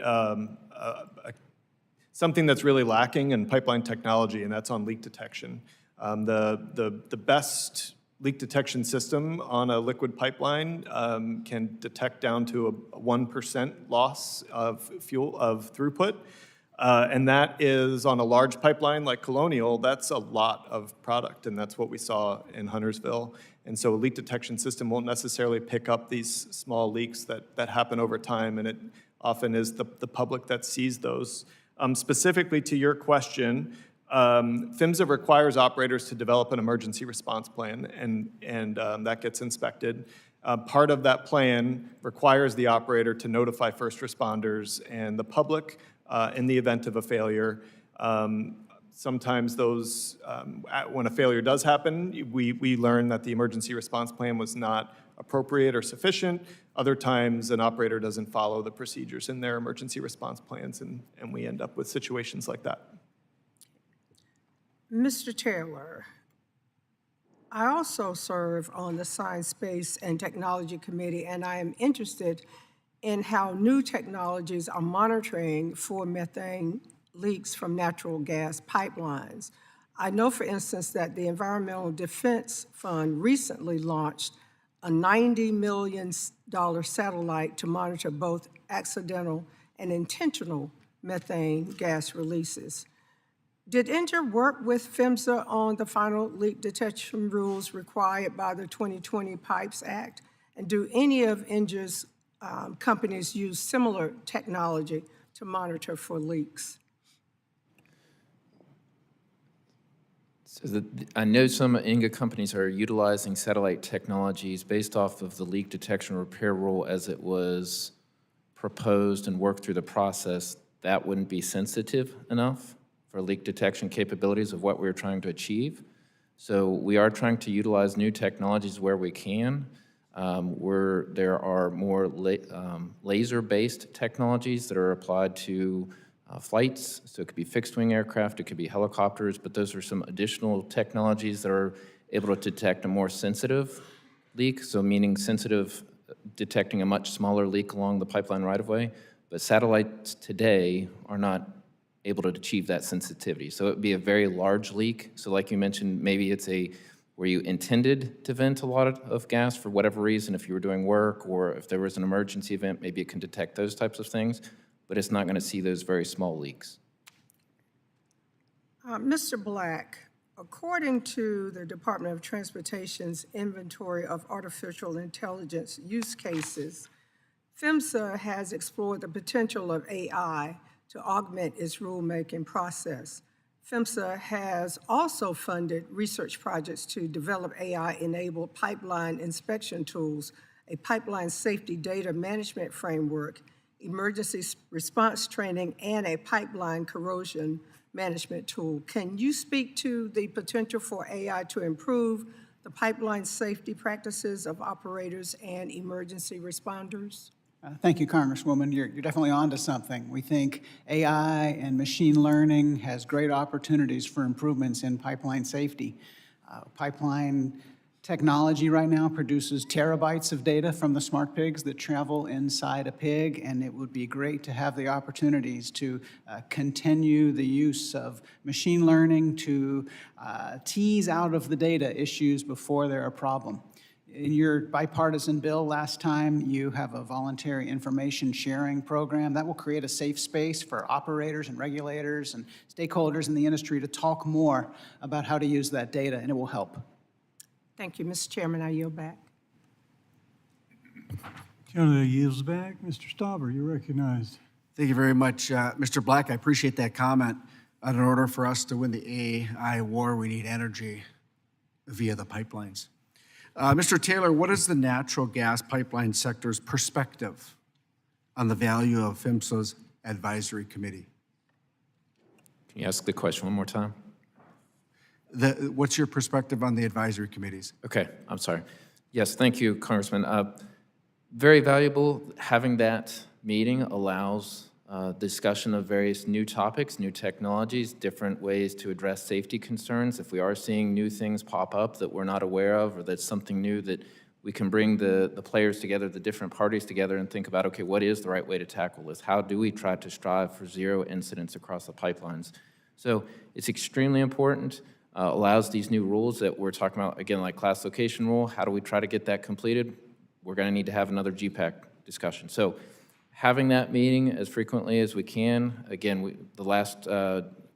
something that's really lacking in pipeline technology, and that's on leak detection. The best leak detection system on a liquid pipeline can detect down to a 1% loss of fuel, of throughput. And that is on a large pipeline like Colonial, that's a lot of product, and that's what we saw in Huntersville. And so a leak detection system won't necessarily pick up these small leaks that happen over time, and it often is the public that sees those. Specifically to your question, PHMSA requires operators to develop an emergency response plan, and that gets inspected. Part of that plan requires the operator to notify first responders and the public in the event of a failure. Sometimes those, when a failure does happen, we learn that the emergency response plan was not appropriate or sufficient. Other times, an operator doesn't follow the procedures in their emergency response plans, and we end up with situations like that. Mr. Taylor, I also serve on the Science, Space, and Technology Committee, and I am interested in how new technologies are monitoring for methane leaks from natural gas pipelines. I know, for instance, that the Environmental Defense Fund recently launched a $90 million satellite to monitor both accidental and intentional methane gas releases. Did NJR work with PHMSA on the final leak detection rules required by the 2020 Pipes Act? And do any of NJR's companies use similar technology to monitor for leaks? So I know some INGA companies are utilizing satellite technologies based off of the leak detection repair rule as it was proposed and worked through the process. That wouldn't be sensitive enough for leak detection capabilities of what we're trying to achieve. So we are trying to utilize new technologies where we can. There are more laser-based technologies that are applied to flights. So it could be fixed-wing aircraft, it could be helicopters, but those are some additional technologies that are able to detect a more sensitive leak, so meaning sensitive, detecting a much smaller leak along the pipeline right-of-way. But satellites today are not able to achieve that sensitivity. So it would be a very large leak. So like you mentioned, maybe it's where you intended to vent a lot of gas for whatever reason, if you were doing work or if there was an emergency event, maybe it can detect those types of things, but it's not going to see those very small leaks. Mr. Black, according to the Department of Transportation's inventory of artificial intelligence use cases, PHMSA has explored the potential of AI to augment its rulemaking process. PHMSA has also funded research projects to develop AI-enabled pipeline inspection tools, a pipeline safety data management framework, emergency response training, and a pipeline corrosion management tool. Can you speak to the potential for AI to improve the pipeline safety practices of operators and emergency responders? Thank you, Congresswoman. You're definitely onto something. We think AI and machine learning has great opportunities for improvements in pipeline safety. Pipeline technology right now produces terabytes of data from the smart pigs that travel inside a pig, and it would be great to have the opportunities to continue the use of machine learning to tease out of the data issues before they're a problem. In your bipartisan bill last time, you have a voluntary information sharing program that will create a safe space for operators and regulators and stakeholders in the industry to talk more about how to use that data, and it will help. Thank you, Mr. Chairman. I yield back. Gentleman yields back. Mr. Stauber, you're recognized. Thank you very much. Mr. Black, I appreciate that comment. In order for us to win the AI war, we need energy via the pipelines. Mr. Taylor, what is the natural gas pipeline sector's perspective on the value of PHMSA's advisory committee? Can you ask the question one more time? What's your perspective on the advisory committees? Okay, I'm sorry. Yes, thank you, Congressman. Very valuable. Having that meeting allows discussion of various new topics, new technologies, different ways to address safety concerns. If we are seeing new things pop up that we're not aware of, or that's something new, that we can bring the players together, the different parties together, and think about, okay, what is the right way to tackle this? How do we try to strive for zero incidents across the pipelines? So it's extremely important. Allows these new rules that we're talking about, again, like class location rule. How do we try to get that completed? We're going to need to have another GPAC discussion. So having that meeting as frequently as we can. Again, the last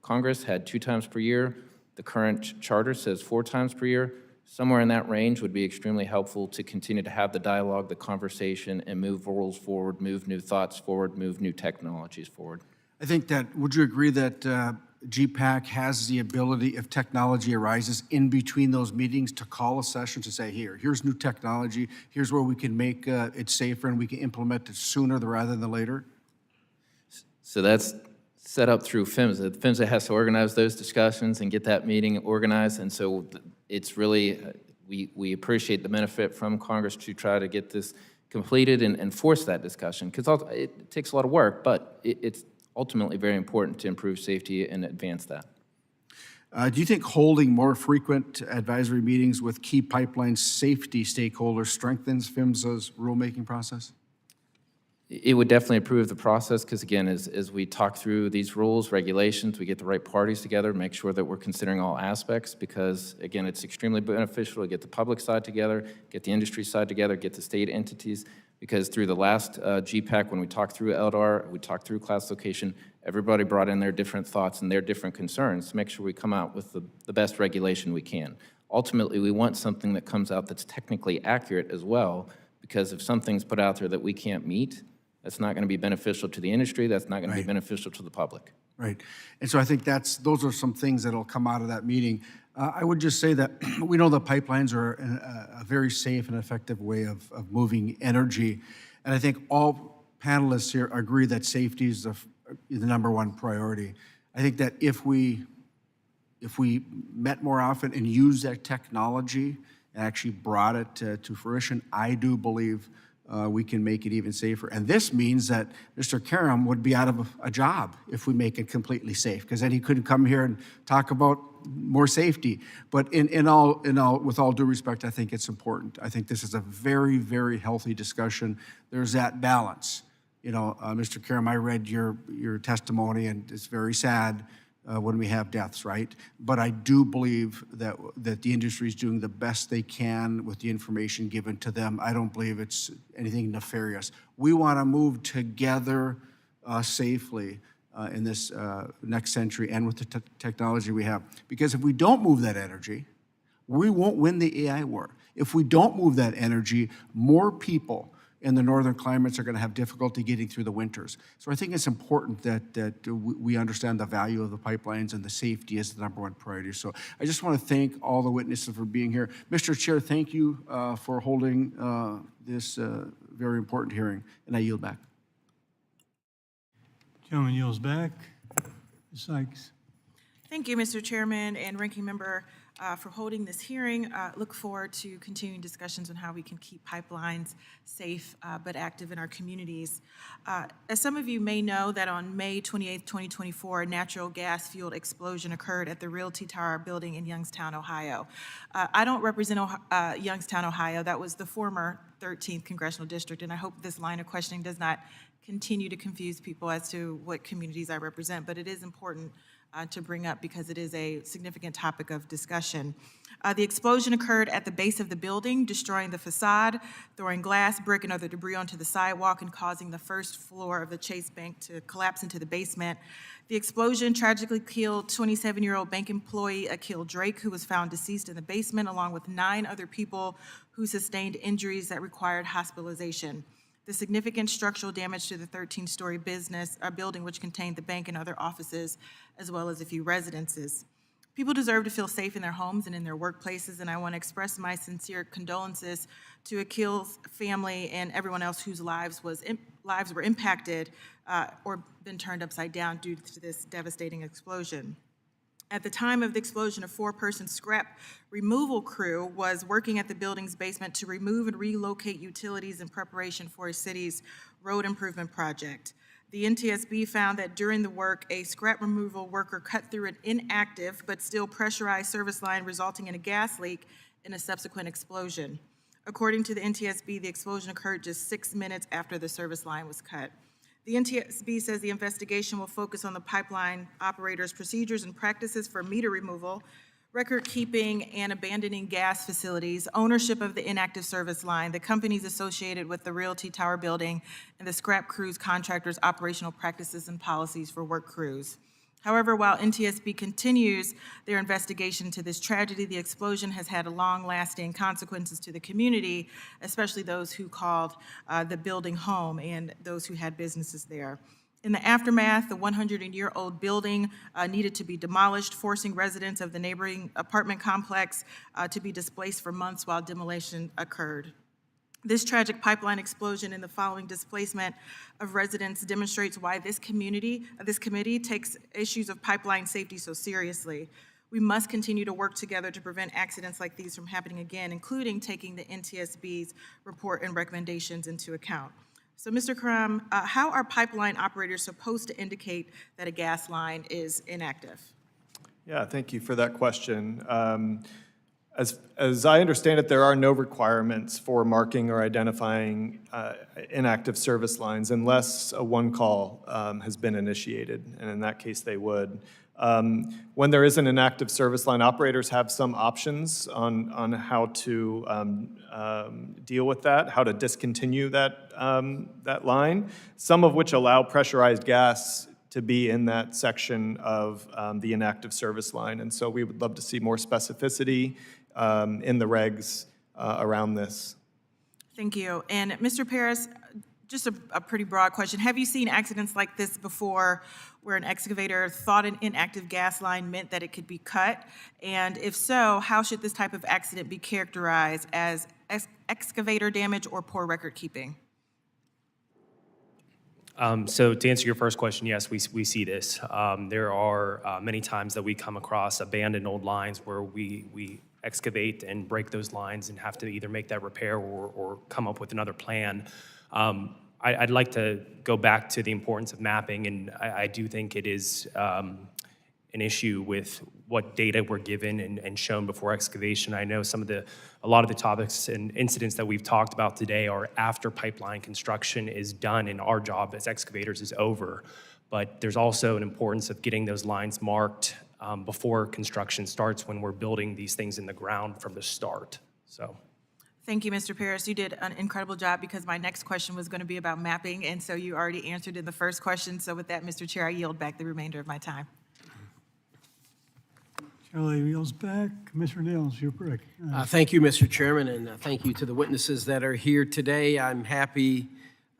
Congress had 2 times per year. The current charter says 4 times per year. Somewhere in that range would be extremely helpful to continue to have the dialogue, the conversation, and move rules forward, move new thoughts forward, move new technologies forward. I think that, would you agree that GPAC has the ability, if technology arises in between those meetings, to call a session to say, here's new technology, here's where we can make it safer and we can implement it sooner rather than later? So that's set up through PHMSA. PHMSA has to organize those discussions and get that meeting organized, and so it's really, we appreciate the benefit from Congress to try to get this completed and force that discussion, because it takes a lot of work, but it's ultimately very important to improve safety and advance that. Do you think holding more frequent advisory meetings with key pipeline safety stakeholders strengthens PHMSA's rulemaking process? It would definitely improve the process, because again, as we talk through these rules, regulations, we get the right parties together, make sure that we're considering all aspects, because again, it's extremely beneficial to get the public side together, get the industry side together, get the state entities, because through the last GPAC, when we talked through LDAR, we talked through class location, everybody brought in their different thoughts and their different concerns to make sure we come out with the best regulation we can. Ultimately, we want something that comes out that's technically accurate as well, because if something's put out there that we can't meet, that's not going to be beneficial to the industry, that's not going to be beneficial to the public. Right. And so I think those are some things that'll come out of that meeting. I would just say that we know that pipelines are a very safe and effective way of moving energy. And I think all panelists here agree that safety is the #1 priority. I think that if we met more often and used that technology and actually brought it to fruition, I do believe we can make it even safer. And this means that Mr. Karam would be out of a job if we make it completely safe, because then he couldn't come here and talk about more safety. But with all due respect, I think it's important. I think this is a very, very healthy discussion. There's that balance. You know, Mr. Karam, I read your testimony, and it's very sad when we have deaths, right? But I do believe that the industry is doing the best they can with the information given to them. I don't believe it's anything nefarious. We want to move together safely in this next century and with the technology we have. Because if we don't move that energy, we won't win the AI war. If we don't move that energy, more people in the northern climates are going to have difficulty getting through the winters. So I think it's important that we understand the value of the pipelines, and the safety is the #1 priority. So I just want to thank all the witnesses for being here. Mr. Chair, thank you for holding this very important hearing, and I yield back. Gentleman yields back. Ms. Sykes. Thank you, Mr. Chairman and Ranking Member, for holding this hearing. Look forward to continuing discussions on how we can keep pipelines safe but active in our communities. As some of you may know, that on May 28, 2024, a natural gas-fueled explosion occurred at the Realty Tower building in Youngstown, Ohio. I don't represent Youngstown, Ohio. That was the former 13th Congressional District, and I hope this line of questioning does not continue to confuse people as to what communities I represent, but it is important to bring up because it is a significant topic of discussion. The explosion occurred at the base of the building, destroying the facade, throwing glass, brick, and other debris onto the sidewalk, and causing the first floor of the Chase Bank to collapse into the basement. The explosion tragically killed 27-year-old bank employee Akil Drake, who was found deceased in the basement, along with 9 other people who sustained injuries that required hospitalization. The significant structural damage to the 13-story building, which contained the bank and other offices, as well as a few residences. People deserve to feel safe in their homes and in their workplaces, and I want to express my sincere condolences to Akil's family and everyone else whose lives were impacted or been turned upside down due to this devastating explosion. At the time of the explosion, a 4-person scrap removal crew was working at the building's basement to remove and relocate utilities in preparation for a city's road improvement project. The NTSB found that during the work, a scrap removal worker cut through an inactive but still pressurized service line, resulting in a gas leak and a subsequent explosion. According to the NTSB, the explosion occurred just 6 minutes after the service line was cut. The NTSB says the investigation will focus on the pipeline operators' procedures and practices for meter removal, record keeping and abandoning gas facilities, ownership of the inactive service line, the companies associated with the Realty Tower building, and the scrap crews contractors' operational practices and policies for work crews. However, while NTSB continues their investigation into this tragedy, the explosion has had long-lasting consequences to the community, especially those who called the building home and those who had businesses there. In the aftermath, the 100-year-old building needed to be demolished, forcing residents of the neighboring apartment complex to be displaced for months while demolition occurred. This tragic pipeline explosion and the following displacement of residents demonstrates why this committee takes issues of pipeline safety so seriously. We must continue to work together to prevent accidents like these from happening again, including taking the NTSB's report and recommendations into account. So, Mr. Karam, how are pipeline operators supposed to indicate that a gas line is inactive? Yeah, thank you for that question. As I understand it, there are no requirements for marking or identifying inactive service lines unless a one-call has been initiated, and in that case, they would. When there is an inactive service line, operators have some options on how to deal with that, how to discontinue that line, some of which allow pressurized gas to be in that section of the inactive service line. And so we would love to see more specificity in the regs around this. Thank you. And Mr. Paris, just a pretty broad question. Have you seen accidents like this before where an excavator thought an inactive gas line meant that it could be cut? And if so, how should this type of accident be characterized as excavator damage or poor record keeping? So to answer your first question, yes, we see this. There are many times that we come across abandoned old lines where we excavate and break those lines and have to either make that repair or come up with another plan. I'd like to go back to the importance of mapping, and I do think it is an issue with what data we're given and shown before excavation. I know a lot of the topics and incidents that we've talked about today are after pipeline construction is done and our job as excavators is over. But there's also an importance of getting those lines marked before construction starts when we're building these things in the ground from the start. So. Thank you, Mr. Paris. You did an incredible job because my next question was going to be about mapping, and so you already answered in the first question. So with that, Mr. Chair, I yield back the remainder of my time. Chair yields back. Commissioner Nils, you're correct. Thank you, Mr. Chairman, and thank you to the witnesses that are here today. I'm happy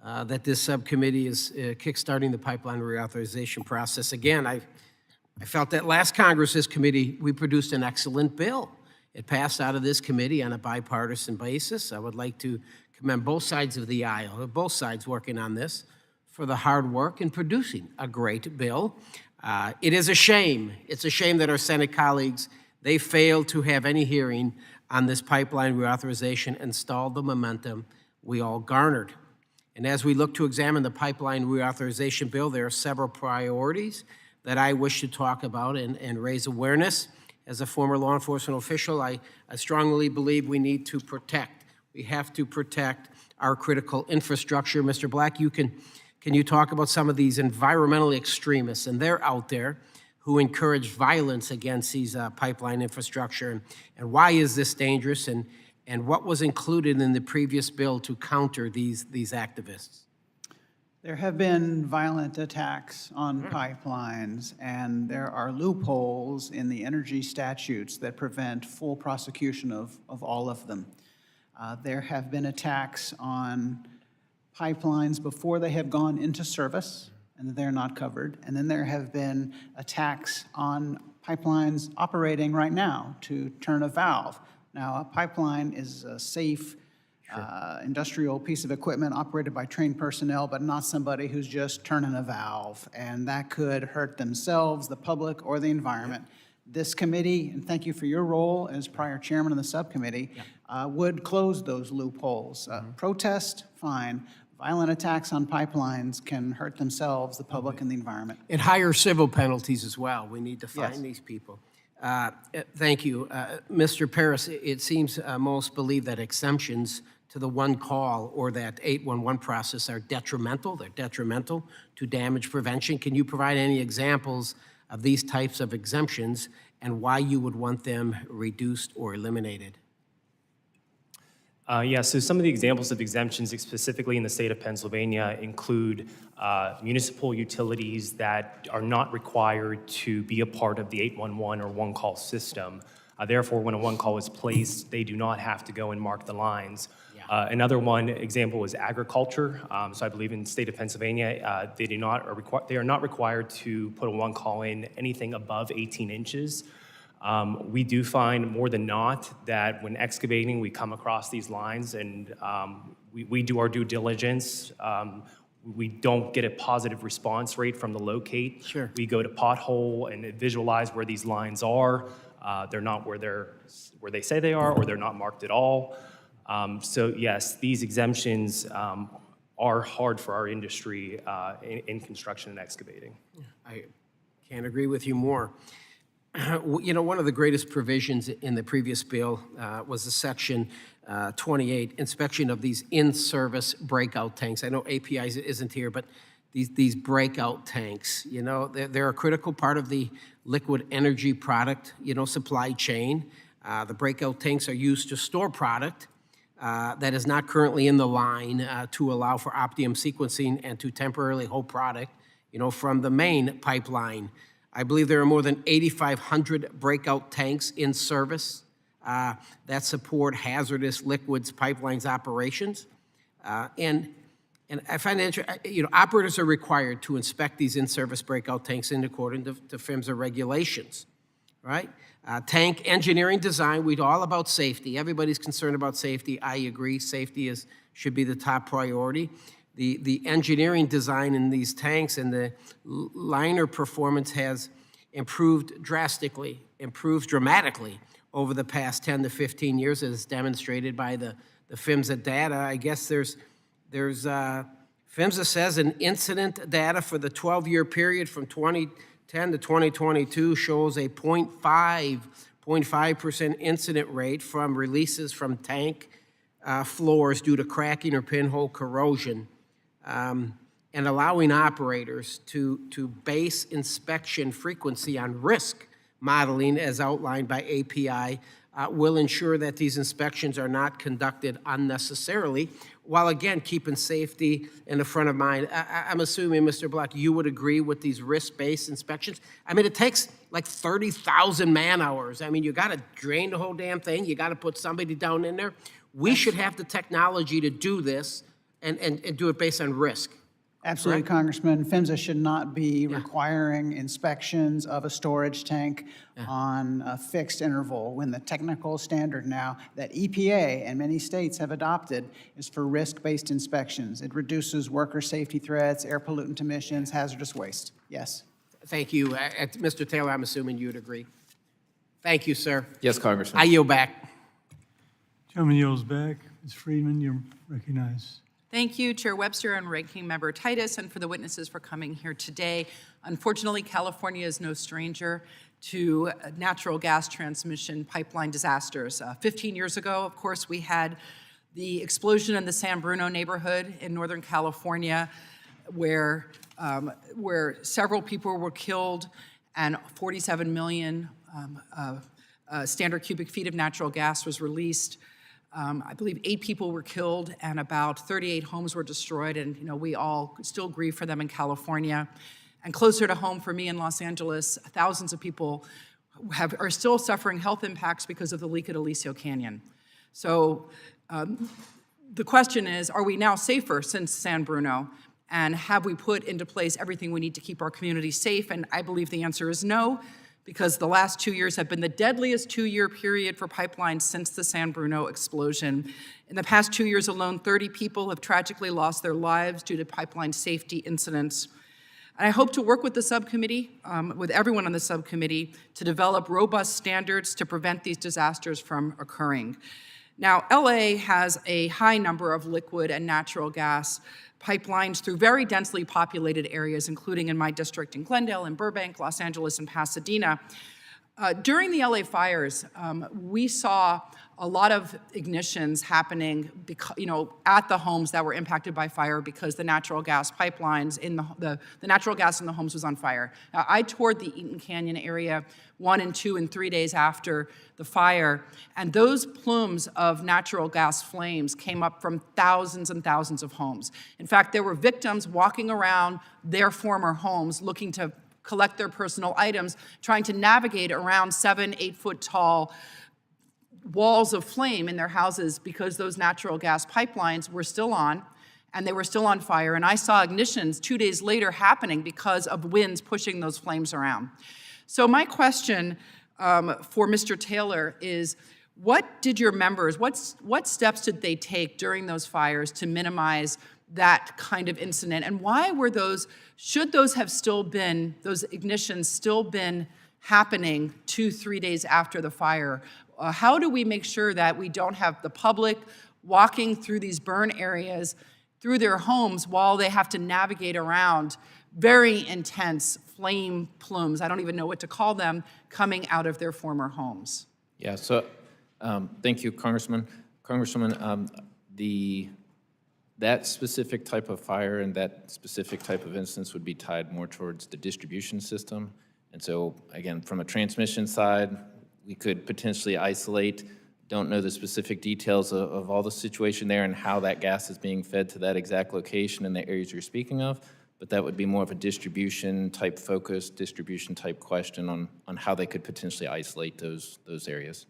that this subcommittee is kickstarting the pipeline reauthorization process. Again, I felt that last Congress's committee, we produced an excellent bill. It passed out of this committee on a bipartisan basis. I would like to commend both sides of the aisle, both sides working on this, for the hard work in producing a great bill. It is a shame. It's a shame that our Senate colleagues, they failed to have any hearing on this pipeline reauthorization and stalled the momentum we all garnered. And as we look to examine the pipeline reauthorization bill, there are several priorities that I wish to talk about and raise awareness. As a former law enforcement official, I strongly believe we need to protect. We have to protect our critical infrastructure. Mr. Black, can you talk about some of these environmental extremists, and they're out there. who encouraged violence against these pipeline infrastructure. And why is this dangerous? And what was included in the previous bill to counter these activists? There have been violent attacks on pipelines, and there are loopholes in the energy statutes that prevent full prosecution of all of them. There have been attacks on pipelines before they have gone into service, and they're not covered. And then there have been attacks on pipelines operating right now to turn a valve. Now, a pipeline is a safe industrial piece of equipment operated by trained personnel, but not somebody who's just turning a valve, and that could hurt themselves, the public, or the environment. This committee, and thank you for your role as prior chairman of the subcommittee, would close those loopholes. Protest, fine. Violent attacks on pipelines can hurt themselves, the public, and the environment. And higher civil penalties as well. We need to find Yes. these people. Thank you. Mr. Paris, it seems most believe that exemptions to the one call or that 811 process are detrimental. They're detrimental to damage prevention. Can you provide any examples of these types of exemptions and why you would want them reduced or eliminated? Yeah, so some of the examples of exemptions specifically in the state of Pennsylvania include municipal utilities that are not required to be a part of the 811 or one-call system. Therefore, when a one-call is placed, they do not have to go and mark the lines. Another one example is agriculture. So I believe in the state of Pennsylvania, they are not required to put a one-call in anything above 18 inches. We do find more than not that when excavating, we come across these lines and we do our due diligence. We don't get a positive response rate from the locate. Sure. We go to pothole and visualize where these lines are. They're not where they say they are, or they're not marked at all. So yes, these exemptions are hard for our industry in construction and excavating. I can't agree with you more. You know, one of the greatest provisions in the previous bill was the section 28, inspection of these in-service breakout tanks. I know API isn't here, but these breakout tanks, you know, they're a critical part of the liquid energy product, you know, supply chain. The breakout tanks are used to store product that is not currently in the line to allow for optimum sequencing and to temporarily hold product, you know, from the main pipeline. I believe there are more than 8,500 breakout tanks in service that support hazardous liquids pipelines operations. And I find it interesting, you know, operators are required to inspect these in-service breakout tanks in accordance to PHMSA regulations, right? Tank engineering design, we're all about safety. Everybody's concerned about safety. I agree, safety should be the top priority. The engineering design in these tanks and the liner performance has improved dramatically over the past 10 to 15 years, as demonstrated by the PHMSA data. I guess there's PHMSA says an incident data for the 12-year period from 2010 to 2022 shows a 0.5% incident rate from releases from tank floors due to cracking or pinhole corrosion. And allowing operators to base inspection frequency on risk modeling as outlined by API will ensure that these inspections are not conducted unnecessarily, while again keeping safety in the front of mind. I'm assuming, Mr. Black, you would agree with these risk-based inspections? I mean, it takes like 30,000 man-hours. I mean, you got to drain the whole damn thing. You got to put somebody down in there. We should have the technology to do this and do it based on risk. Absolutely, Congressman. PHMSA should not be requiring inspections of a storage tank on a fixed interval, when the technical standard now that EPA and many states have adopted is for risk-based inspections. It reduces worker safety threats, air pollutant emissions, hazardous waste. Yes. Thank you. Mr. Taylor, I'm assuming you would agree. Thank you, sir. Yes, Congressman. I yield back. Gentleman yields back. Ms. Friedman, you're recognized. Thank you, Chair Webster and Ranking Member Titus, and for the witnesses for coming here today. Unfortunately, California is no stranger to natural gas transmission pipeline disasters. 15 years ago, of course, we had the explosion in the San Bruno neighborhood in Northern California, where several people were killed and 47 million standard cubic feet of natural gas was released. I believe 8 people were killed and about 38 homes were destroyed, and we all still grieve for them in California. And closer to home for me in Los Angeles, thousands of people are still suffering health impacts because of the leak at Aliso Canyon. So the question is, are we now safer since San Bruno? And have we put into place everything we need to keep our community safe? And I believe the answer is no, because the last 2 years have been the deadliest 2-year period for pipelines since the San Bruno explosion. In the past 2 years alone, 30 people have tragically lost their lives due to pipeline safety incidents. And I hope to work with the subcommittee, with everyone on the subcommittee, to develop robust standards to prevent these disasters from occurring. Now, LA has a high number of liquid and natural gas pipelines through very densely populated areas, including in my district in Glendale, in Burbank, Los Angeles, and Pasadena. During the LA fires, we saw a lot of ignitions happening at the homes that were impacted by fire because the natural gas pipelines in the natural gas in the homes was on fire. Now, I toured the Eaton Canyon area 1 and 2 and 3 days after the fire, and those plumes of natural gas flames came up from thousands and thousands of homes. In fact, there were victims walking around their former homes looking to collect their personal items, trying to navigate around 7-8 foot tall walls of flame in their houses because those natural gas pipelines were still on and they were still on fire. And I saw ignitions 2 days later happening because of winds pushing those flames around. So my question for Mr. Taylor is, what did your members, what steps did they take during those fires to minimize that kind of incident? And why were should those ignitions still been happening 2-3 days after the fire? How do we make sure that we don't have the public walking through these burn areas, through their homes, while they have to navigate around very intense flame plumes, I don't even know what to call them, coming out of their former homes? Yeah, so thank you, Congressman. Congresswoman, that specific type of fire and that specific type of instance would be tied more towards the distribution system. And so, again, from a transmission side, we could potentially isolate, don't know the specific details of all the situation there and how that gas is being fed to that exact location in the areas you're speaking of, but that would be more of a distribution type focus, distribution type question on how they could potentially isolate those areas.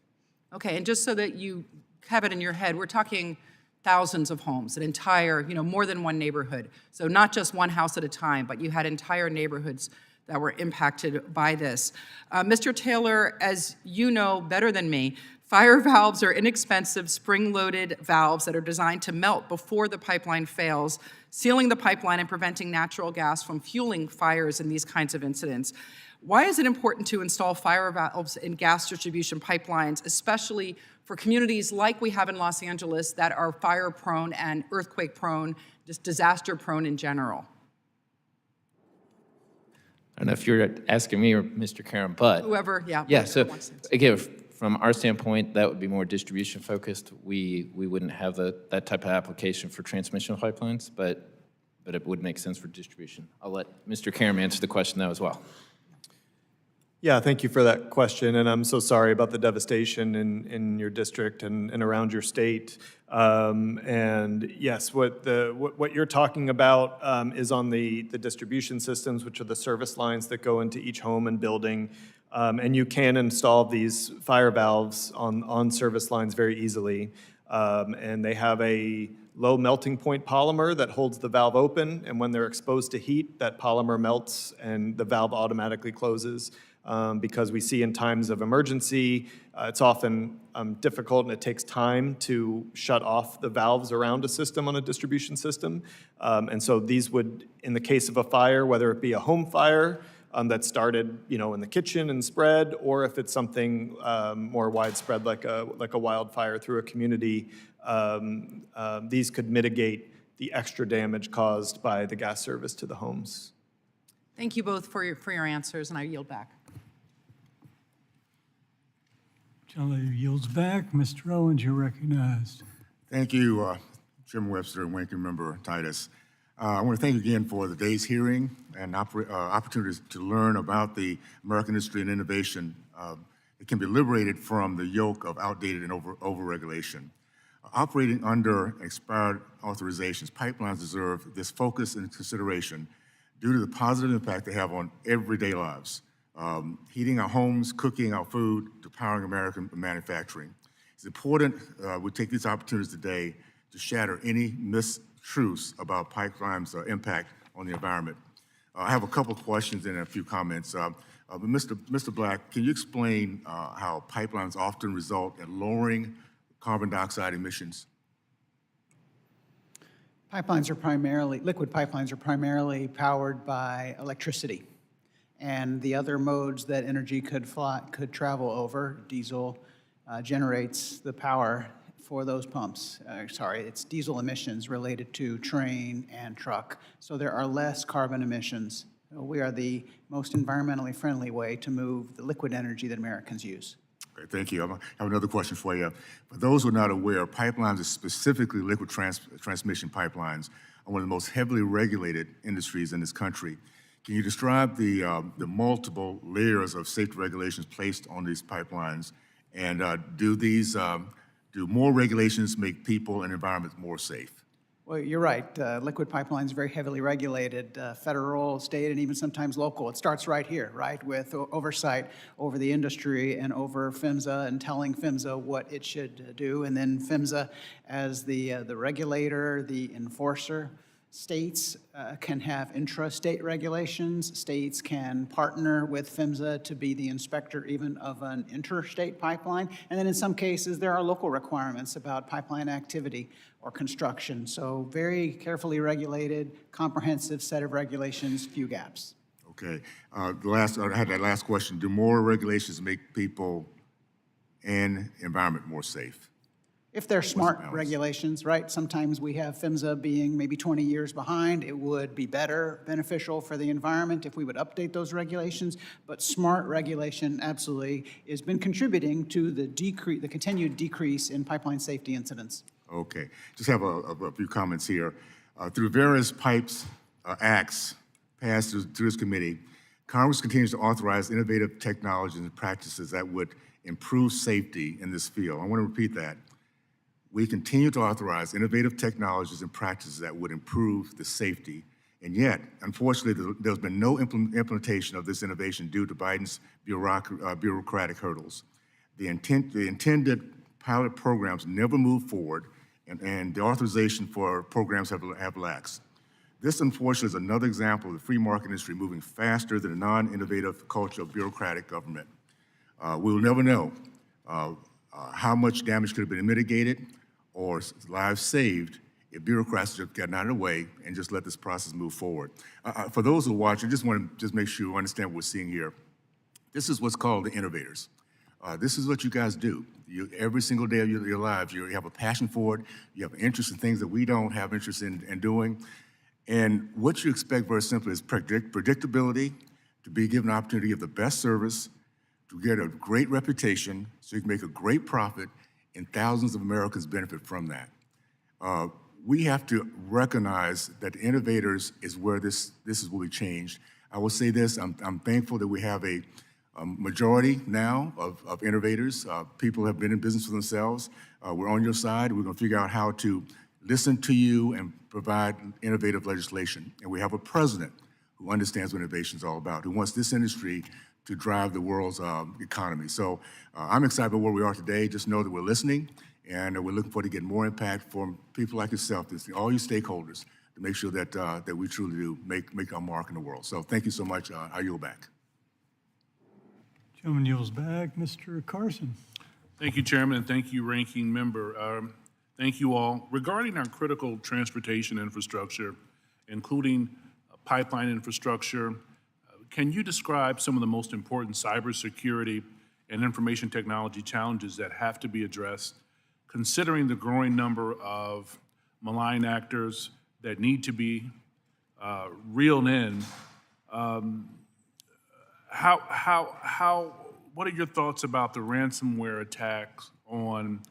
Okay, and just so that you have it in your head, we're talking thousands of homes, an entire, more than one neighborhood. So not just one house at a time, but you had entire neighborhoods that were impacted by this. Mr. Taylor, as you know better than me, fire valves are inexpensive spring-loaded valves that are designed to melt before the pipeline fails, sealing the pipeline and preventing natural gas from fueling fires in these kinds of incidents. Why is it important to install fire valves in gas distribution pipelines, especially for communities like we have in Los Angeles that are fire-prone and earthquake-prone, just disaster-prone in general? I don't know if you're asking me or Mr. Karam, but Whoever, yeah. yeah. So again, from our standpoint, that would be more distribution focused. We wouldn't have that type of application for transmission pipelines, but it would make sense for distribution. I'll let Mr. Karam answer the question though as well. Yeah, thank you for that question, and I'm so sorry about the devastation in your district and around your state. And yes, what you're talking about is on the distribution systems, which are the service lines that go into each home and building. And you can install these fire valves on service lines very easily. And they have a low melting point polymer that holds the valve open, and when they're exposed to heat, that polymer melts and the valve automatically closes. Because we see in times of emergency, it's often difficult and it takes time to shut off the valves around a system on a distribution system. And so these would, in the case of a fire, whether it be a home fire that started, in the kitchen and spread, or if it's something more widespread like a wildfire through a community, these could mitigate the extra damage caused by the gas service to the homes. Thank you both for your answers, and I yield back. Gentleman yields back. Mr. Owens, you're recognized. Thank you, Chairman Webster and Ranking Member Titus. I want to thank you again for the day's hearing and opportunities to learn about the American industry and innovation. It can be liberated from the yoke of outdated and overregulation. Operating under expired authorizations, pipelines deserve this focus and consideration due to the positive impact they have on everyday lives, heating our homes, cooking our food, to powering American manufacturing. It's important we take these opportunities today to shatter any mistruths about pipelines' impact on the environment. I have a couple of questions and a few comments. Mr. Black, can you explain how pipelines often result in lowering carbon dioxide emissions? Liquid pipelines are primarily powered by electricity. And the other modes that energy could travel over, diesel generates the power for those pumps. It's diesel emissions related to train and truck. So there are less carbon emissions. We are the most environmentally friendly way to move the liquid energy that Americans use. Okay, thank you. I have another question for you. For those who are not aware, pipelines, specifically liquid transmission pipelines, are one of the most heavily regulated industries in this country. Can you describe the multiple layers of safety regulations placed on these pipelines? And do more regulations make people and environments more safe? Well, you're right. Liquid pipelines are very heavily regulated, federal, state, and even sometimes local. It starts right here, right, with oversight over the industry and over PHMSA and telling PHMSA what it should do. And then PHMSA, as the regulator, the enforcer, states can have intra-state regulations. States can partner with PHMSA to be the inspector even of an interstate pipeline. And then in some cases, there are local requirements about pipeline activity or construction. So very carefully regulated, comprehensive set of regulations, few gaps. Okay. I had that last question. Do more regulations make people and environment more safe? If they're smart regulations, right? Sometimes we have PHMSA being maybe 20 years behind. It would be beneficial for the environment if we would update those regulations. But smart regulation absolutely has been contributing to the continued decrease in pipeline safety incidents. Okay. Just have a few comments here. Through various acts passed through this committee, Congress continues to authorize innovative technologies and practices that would improve safety in this field. I want to repeat that. We continue to authorize innovative technologies and practices that would improve the safety. And yet, unfortunately, there's been no implementation of this innovation due to Biden's bureaucratic hurdles. The intended pilot programs never moved forward, and the authorization for programs have laxed. This, unfortunately, is another example of the free market industry moving faster than a non-innovative culture of bureaucratic government. We will never know how much damage could have been mitigated or lives saved if bureaucrats just got out of the way and just let this process move forward. For those who are watching, I just want to make sure you understand what we're seeing here. This is what's called the innovators. This is what you guys do. Every single day of your lives, you have a passion for it. You have interest in things that we don't have interest in doing. And what you expect, very simply, is predictability, to be given an opportunity to give the best service, to get a great reputation, so you can make a great profit, and thousands of Americans benefit from that. We have to recognize that the innovators is where this will be changed. I will say this, I'm thankful that we have a majority now of innovators. People have been in business for themselves. We're on your side. We're gonna figure out how to listen to you and provide innovative legislation. And we have a president who understands what innovation is all about, who wants this industry to drive the world's economy. So I'm excited about where we are today. Just know that we're listening, and we're looking forward to getting more impact from people like yourself, all you stakeholders, to make sure that we truly do make our mark in the world. So thank you so much. I yield back. Gentleman yields back. Mr. Carson. Thank you, Chairman, and thank you, Ranking Member. Thank you all. Regarding our critical transportation infrastructure, including pipeline infrastructure, can you describe some of the most important cybersecurity and information technology challenges that have to be addressed, considering the growing number of malign actors that need to be reeled in? What are your thoughts about the ransomware attacks on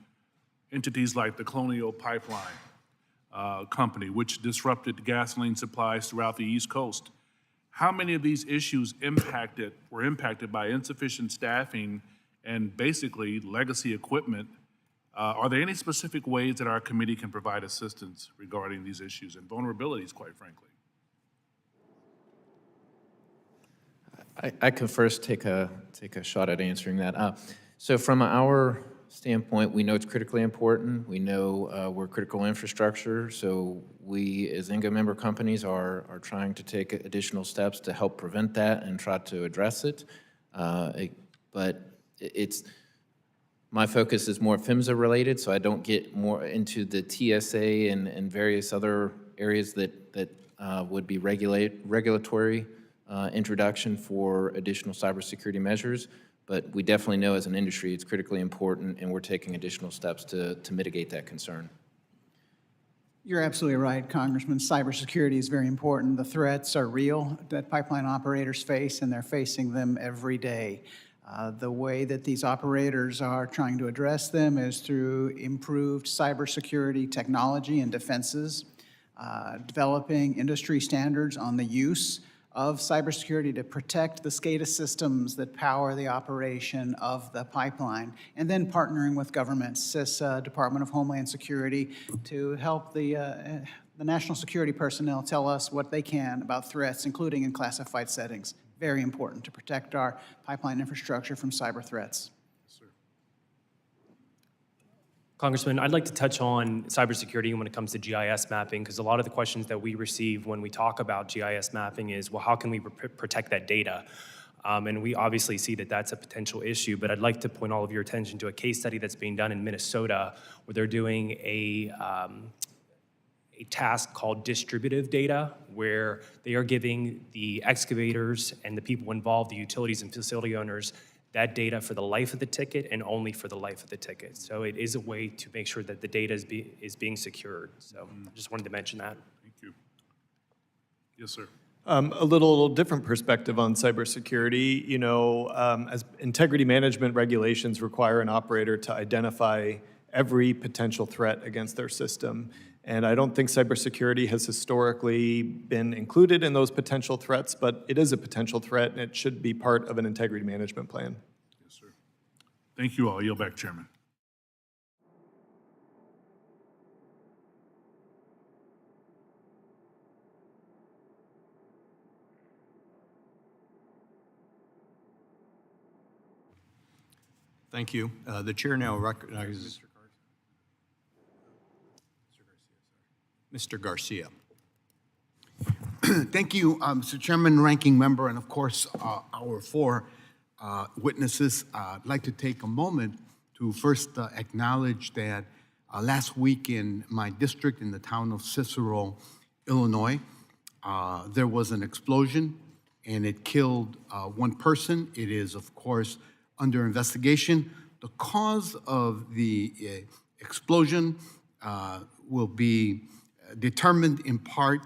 entities like the Colonial Pipeline? company, which disrupted gasoline supplies throughout the East Coast. How many of these issues were impacted by insufficient staffing and basically legacy equipment? Are there any specific ways that our committee can provide assistance regarding these issues and vulnerabilities, quite frankly? I could first take a shot at answering that. So from our standpoint, we know it's critically important. We know we're critical infrastructure, so we, as INGA member companies, are trying to take additional steps to help prevent that and try to address it. But my focus is more PHMSA related, so I don't get more into the TSA and various other areas that would be regulatory introduction for additional cybersecurity measures. But we definitely know as an industry it's critically important, and we're taking additional steps to mitigate that concern. You're absolutely right, Congressman. Cybersecurity is very important. The threats are real that pipeline operators face, and they're facing them every day. The way that these operators are trying to address them is through improved cybersecurity technology and defenses, developing industry standards on the use of cybersecurity to protect the SCADA systems that power the operation of the pipeline, and then partnering with governments, CISA, Department of Homeland Security, to help the national security personnel tell us what they can about threats, including in classified settings. Very important to protect our pipeline infrastructure from cyber threats. Congressman, I'd like to touch on cybersecurity when it comes to GIS mapping, because a lot of the questions that we receive when we talk about GIS mapping is, well, how can we protect that data? And we obviously see that that's a potential issue, but I'd like to point all of your attention to a case study that's being done in Minnesota, where they're doing a task called distributive data, where they are giving the excavators and the people involved, the utilities and facility owners, that data for the life of the ticket and only for the life of the ticket. So it is a way to make sure that the data is being secured. So I just wanted to mention that. Thank you. Yes, sir. A little different perspective on cybersecurity. You know, as integrity management regulations require an operator to identify every potential threat against their system. And I don't think cybersecurity has historically been included in those potential threats, but it is a potential threat, and it should be part of an integrity management plan. Yes, sir. Thank you all. Yield back, Chairman. Thank you. The chair now recognizes Mr. Garcia. Thank you, Mr. Chairman, Ranking Member, and of course, our four witnesses. I'd like to take a moment to first acknowledge that last week in my district in the town of Cicero, Illinois, there was an explosion and it killed one person. It is, of course, under investigation. The cause of the explosion will be determined in part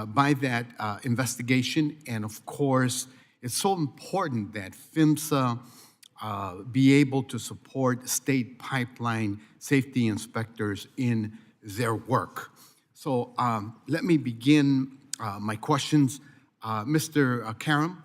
by that investigation. And of course, it's so important that PHMSA be able to support state pipeline safety inspectors in their work. So let me begin my questions. Mr. Karam,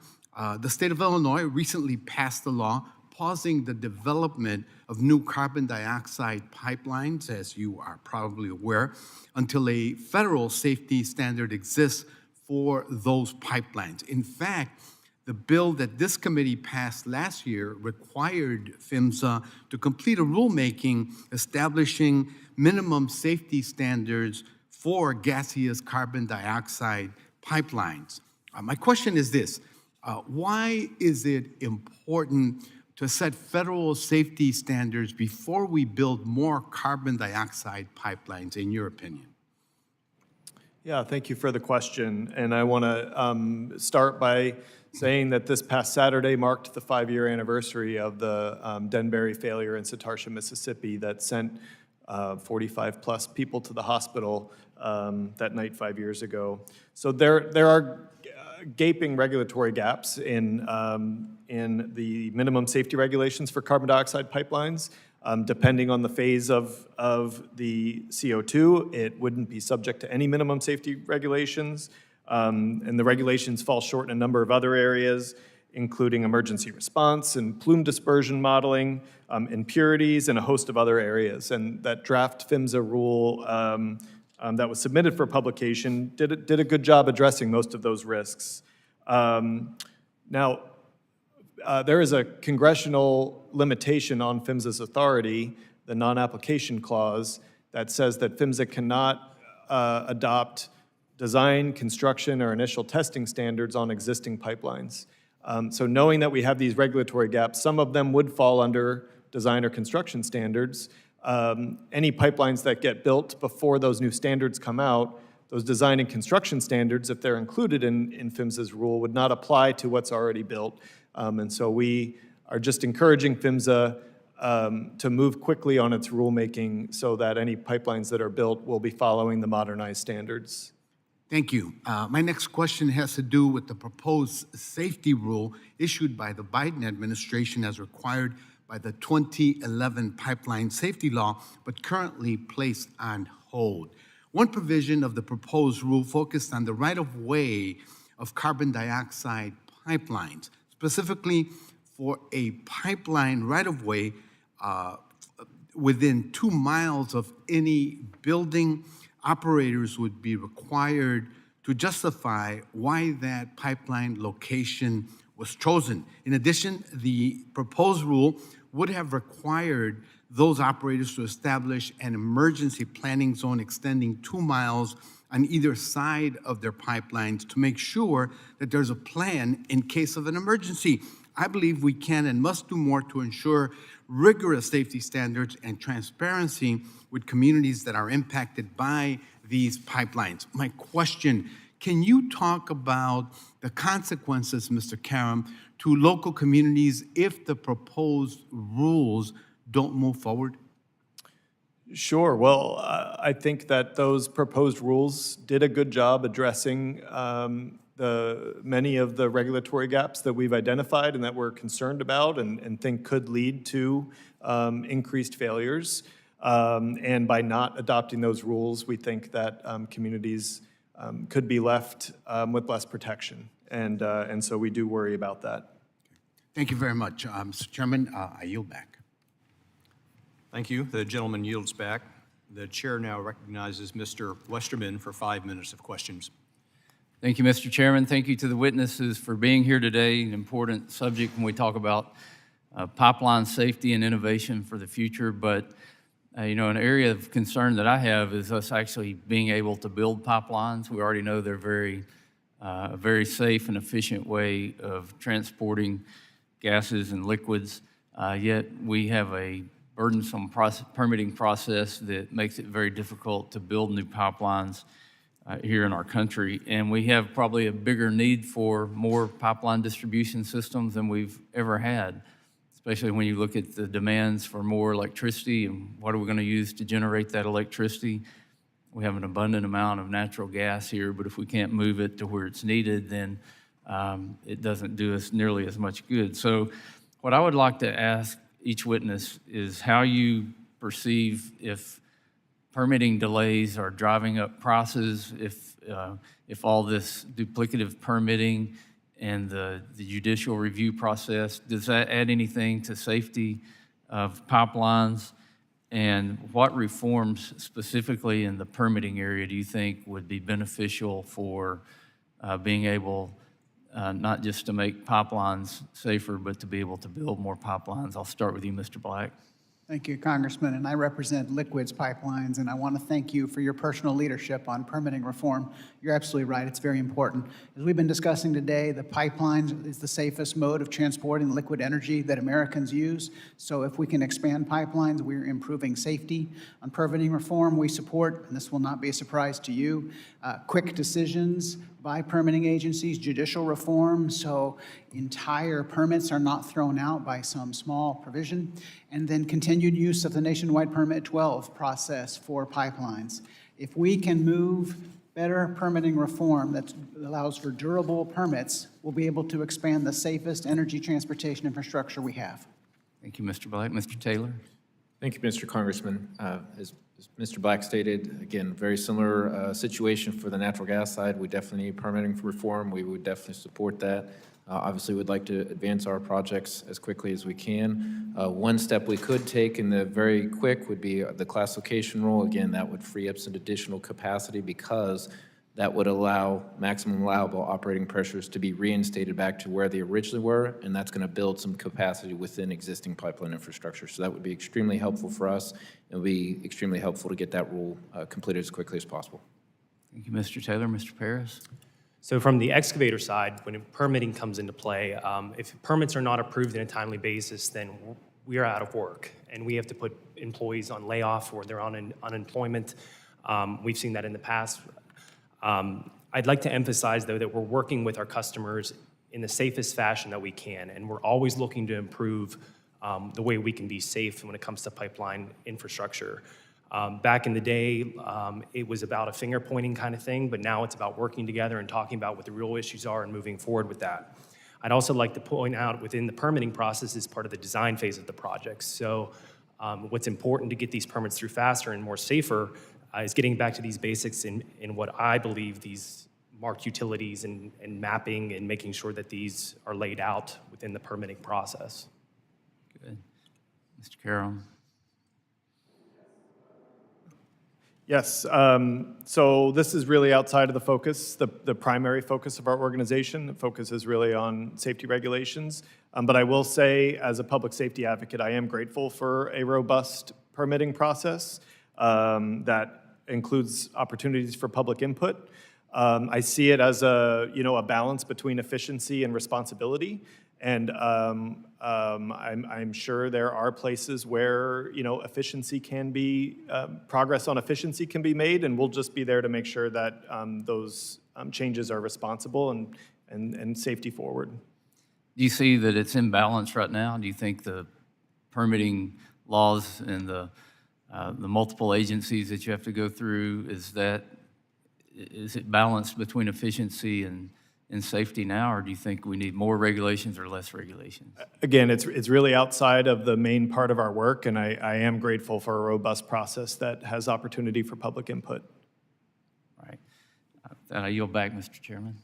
the state of Illinois recently passed a law pausing the development of new carbon dioxide pipelines, as you are probably aware, until a federal safety standard exists for those pipelines. In fact, the bill that this committee passed last year required PHMSA to complete a rulemaking establishing minimum safety standards for gaseous carbon dioxide pipelines. My question is this: why is it important to set federal safety standards before we build more carbon dioxide pipelines, in your opinion? Yeah, thank you for the question. And I want to start by saying that this past Saturday marked the 5-year anniversary of the Denbury failure in Satartia, Mississippi, that sent 45 plus people to the hospital that night 5 years ago. So there are gaping regulatory gaps in the minimum safety regulations for carbon dioxide pipelines. Depending on the phase of the CO2, it wouldn't be subject to any minimum safety regulations. And the regulations fall short in a number of other areas, including emergency response and plume dispersion modeling, impurities, and a host of other areas. And that draft PHMSA rule that was submitted for publication did a good job addressing most of those risks. Now, there is a congressional limitation on PHMSA's authority, the non-application clause, that says that PHMSA cannot adopt design, construction, or initial testing standards on existing pipelines. So knowing that we have these regulatory gaps, some of them would fall under design or construction standards. Any pipelines that get built before those new standards come out, those design and construction standards, if they're included in PHMSA's rule, would not apply to what's already built. And so we are just encouraging PHMSA to move quickly on its rulemaking so that any pipelines that are built will be following the modernized standards. Thank you. My next question has to do with the proposed safety rule issued by the Biden administration as required by the 2011 Pipeline Safety Law, but currently placed on hold. One provision of the proposed rule focused on the right-of-way of carbon dioxide pipelines, specifically for a pipeline right-of-way within 2 miles of any building. Operators would be required to justify why that pipeline location was chosen. In addition, the proposed rule would have required those operators to establish an emergency planning zone extending 2 miles on either side of their pipelines to make sure that there's a plan in case of an emergency. I believe we can and must do more to ensure rigorous safety standards and transparency with communities that are impacted by these pipelines. My question, can you talk about the consequences, Mr. Karam, to local communities if the proposed rules don't move forward? Sure. Well, I think that those proposed rules did a good job addressing many of the regulatory gaps that we've identified and that we're concerned about and think could lead to increased failures. And by not adopting those rules, we think that communities could be left with less protection. And so we do worry about that. Thank you very much. Mr. Chairman, I yield back. Thank you. The gentleman yields back. The chair now recognizes Mr. Westerman for 5 minutes of questions. Thank you, Mr. Chairman. Thank you to the witnesses for being here today. An important subject when we talk about pipeline safety and innovation for the future. But, you know, an area of concern that I have is us actually being able to build pipelines. We already know they're a very safe and efficient way of transporting gases and liquids. Yet we have a burdensome permitting process that makes it very difficult to build new pipelines here in our country. And we have probably a bigger need for more pipeline distribution systems than we've ever had, especially when you look at the demands for more electricity and what are we going to use to generate that electricity. We have an abundant amount of natural gas here, but if we can't move it to where it's needed, then it doesn't do us nearly as much good. So what I would like to ask each witness is how you perceive if permitting delays are driving up prices, if all this duplicative permitting and the judicial review process, does that add anything to safety of pipelines? And what reforms specifically in the permitting area do you think would be beneficial for being able not just to make pipelines safer, but to be able to build more pipelines? I'll start with you, Mr. Black. Thank you, Congressman, and I represent Liquids Pipelines, and I want to thank you for your personal leadership on permitting reform. You're absolutely right, it's very important. As we've been discussing today, the pipeline is the safest mode of transporting liquid energy that Americans use, so if we can expand pipelines, we're improving safety. On permitting reform, we support, and this will not be a surprise to you, quick decisions by permitting agencies, judicial reform, so entire permits are not thrown out by some small provision, and then continued use of the nationwide Permit 12 process for pipelines. If we can move better permitting reform that allows for durable permits, we'll be able to expand the safest energy transportation infrastructure we have. Thank you, Mr. Black. Mr. Taylor? Thank you, Mr. Congressman. As Mr. Black stated, again, very similar situation for the natural gas side. We definitely need permitting reform. We would definitely support that. Obviously, we'd like to advance our projects as quickly as we can. One step we could take in the very quick would be the classification rule. Again, that would free up some additional capacity because that would allow maximum allowable operating pressures to be reinstated back to where they originally were, and that's going to build some capacity within existing pipeline infrastructure. So that would be extremely helpful for us. It would be extremely helpful to get that rule completed as quickly as possible. Thank you, Mr. Taylor. Mr. Paris? So from the excavator side, when permitting comes into play, if permits are not approved on a timely basis, then we are out of work, and we have to put employees on layoff or they're on unemployment. We've seen that in the past. I'd like to emphasize, though, that we're working with our customers in the safest fashion that we can, and we're always looking to improve the way we can be safe when it comes to pipeline infrastructure. Back in the day, it was about a finger-pointing kind of thing, but now it's about working together and talking about what the real issues are and moving forward with that. I'd also like to point out within the permitting process is part of the design phase of the project. So what's important to get these permits through faster and more safer is getting back to these basics in what I believe these marked utilities and mapping and making sure that these are laid out within the permitting process. Good. Mr. Carroll? Yes, so this is really outside of the focus, the primary focus of our organization. The focus is really on safety regulations. But I will say, as a public safety advocate, I am grateful for a robust permitting process that includes opportunities for public input. I see it as a balance between efficiency and responsibility. And I'm sure there are places where, efficiency can be, progress on efficiency can be made, and we'll just be there to make sure that those changes are responsible and safety forward. Do you see that it's in balance right now? Do you think the permitting laws and the multiple agencies that you have to go through, is it balanced between efficiency and safety now, or do you think we need more regulations or less regulations? Again, it's really outside of the main part of our work, and I am grateful for a robust process that has opportunity for public input. All right. I yield back, Mr. Chairman.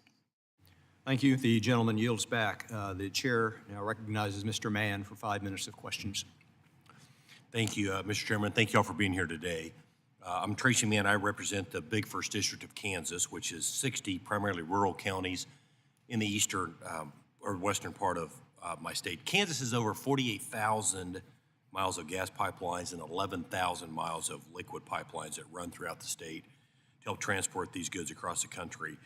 Thank you. The gentleman yields back. The chair now recognizes Mr. Mann for 5 minutes of questions. Thank you, Mr. Chairman. Thank you all for being here today. I'm Tracy Mann. I represent the big First District of Kansas, which is 60 primarily rural counties in the eastern or western part of my state. Kansas is over 48,000 miles of gas pipelines and 11,000 miles of liquid pipelines that run throughout the state to help transport these goods across the country.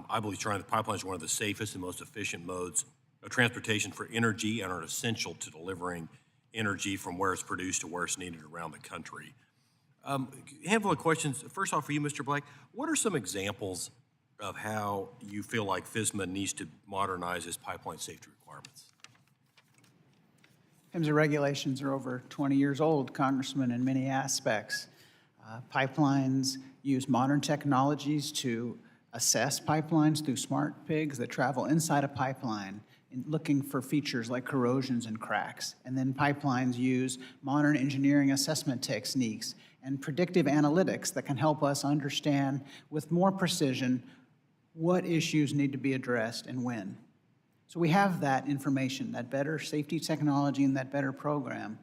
I believe the pipeline is one of the safest and most efficient modes of transportation for energy and are essential to delivering energy from where it's produced to where it's needed around the country. A handful of questions. First off, for you, Mr. Black, what are some examples of how you feel like FSMA needs to modernize its pipeline safety requirements? PHMSA regulations are over 20 years old, Congressman, in many aspects. Pipelines use modern technologies to assess pipelines through smart pigs that travel inside a pipeline looking for features like corrosions and cracks. And then pipelines use modern engineering assessment techniques and predictive analytics that can help us understand with more precision what issues need to be addressed and when. So we have that information, that better safety technology and that better program,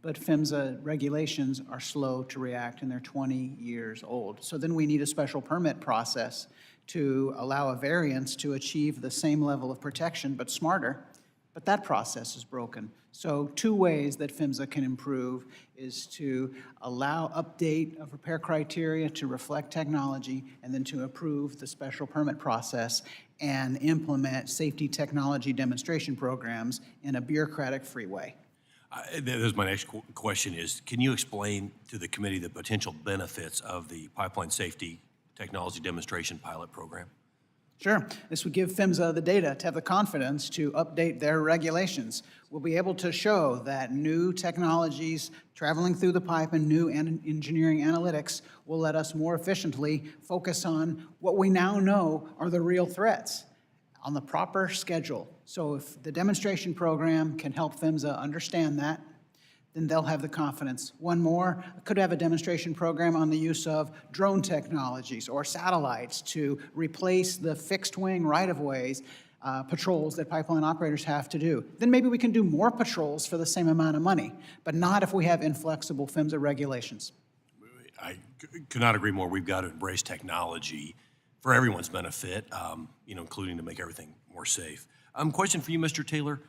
but PHMSA regulations are slow to react and they're 20 years old. So then we need a special permit process to allow a variance to achieve the same level of protection but smarter, but that process is broken. So two ways that PHMSA can improve is to allow update of repair criteria to reflect technology and then to approve the special permit process and implement safety technology demonstration programs in a bureaucratic-free way. That was my next question is, can you explain to the committee the potential benefits of the pipeline safety technology demonstration pilot program? Sure. This would give PHMSA the data to have the confidence to update their regulations. We'll be able to show that new technologies traveling through the pipe and new engineering analytics will let us more efficiently focus on what we now know are the real threats on the proper schedule. So if the demonstration program can help PHMSA understand that, then they'll have the confidence. One more, could have a demonstration program on the use of drone technologies or satellites to replace the fixed-wing right-of-ways patrols that pipeline operators have to do. Then maybe we can do more patrols for the same amount of money, but not if we have inflexible PHMSA regulations. I could not agree more. We've got to embrace technology for everyone's benefit, including to make everything more safe. Question for you, Mr. Taylor.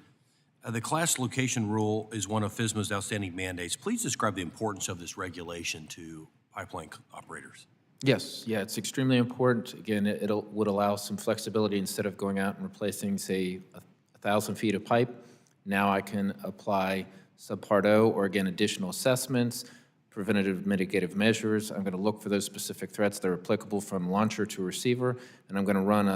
The class location rule is one of PHMSA's outstanding mandates. Please describe the importance of this regulation to pipeline operators. Yes, yeah, it's extremely important. Again, it would allow some flexibility instead of going out and replacing, say, 1,000 feet of pipe. Now I can apply Subpart O, or again, additional assessments, preventative mitigative measures. I'm going to look for those specific threats that are applicable from launcher to receiver, and I'm going to run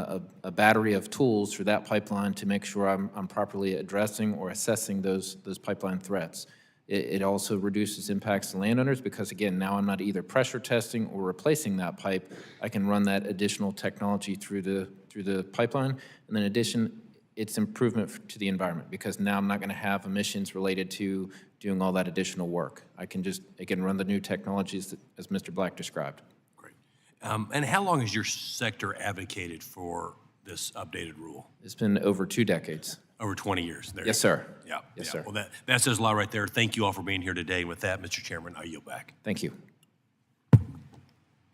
a battery of tools through that pipeline to make sure I'm properly addressing or assessing those pipeline threats. It also reduces impacts to landowners because, again, now I'm not either pressure testing or replacing that pipe. I can run that additional technology through the pipeline, and in addition, it's improvement to the environment because now I'm not going to have emissions related to doing all that additional work. I can just, again, run the new technologies as Mr. Black described. Great. And how long has your sector advocated for this updated rule? It's been over 2 decades. Over 20 years. There Yes, you go. sir. Yeah. Yes, yeah. sir. Well, that says a lot right there. Thank you all for being here today. With that, Mr. Chairman, I yield back. Thank you.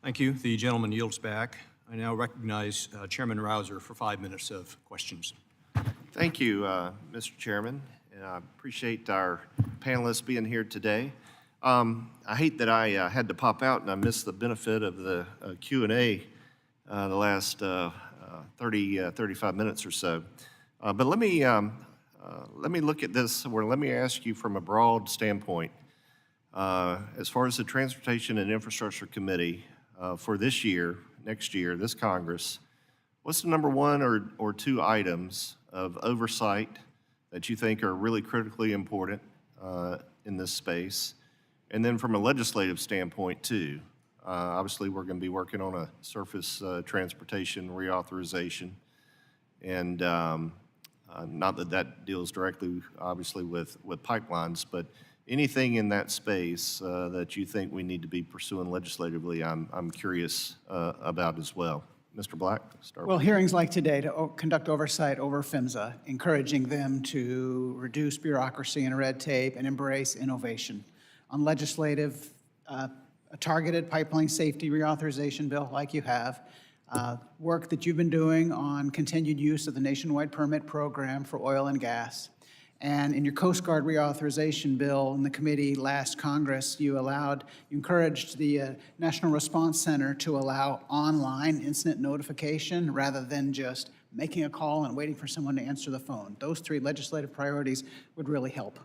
Thank you. The gentleman yields back. I now recognize Chairman Rouser for 5 minutes of questions. Thank you, Mr. Chairman, and I appreciate our panelists being here today. I hate that I had to pop out and I missed the benefit of the Q&A the last 35 minutes or so. But let me look at this, or let me ask you from a broad standpoint. As far as the Transportation and Infrastructure Committee for this year, next year, this Congress, what's the number 1 or 2 items of oversight that you think are really critically important in this space? And then from a legislative standpoint too, obviously we're going to be working on a surface transportation reauthorization, and not that that deals directly, obviously, with pipelines, but anything in that space that you think we need to be pursuing legislatively, I'm curious about as well. Mr. Black, start Well, with hearings like today to conduct oversight over PHMSA, encouraging them to reduce bureaucracy and red tape and embrace innovation. On legislative, a targeted pipeline safety reauthorization bill like you have, work that you've been doing on continued use of the nationwide permit program for oil and gas. And in your Coast Guard reauthorization bill in the committee last Congress, you encouraged the National Response Center to allow online incident notification rather than just making a call and waiting for someone to answer the phone. Those 3 legislative priorities would really help.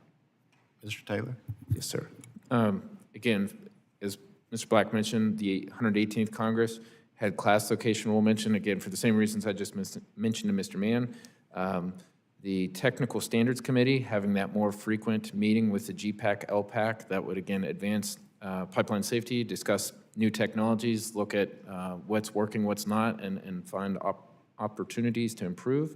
Mr. Taylor. Yes, sir. Again, as Mr. Black mentioned, the 118th Congress had class location rule mentioned, again, for the same reasons I just mentioned to Mr. Mann. The Technical Standards Committee, having that more frequent meeting with the GPAC, LPAC, that would, again, advance pipeline safety, discuss new technologies, look at what's working, what's not, and find opportunities to improve.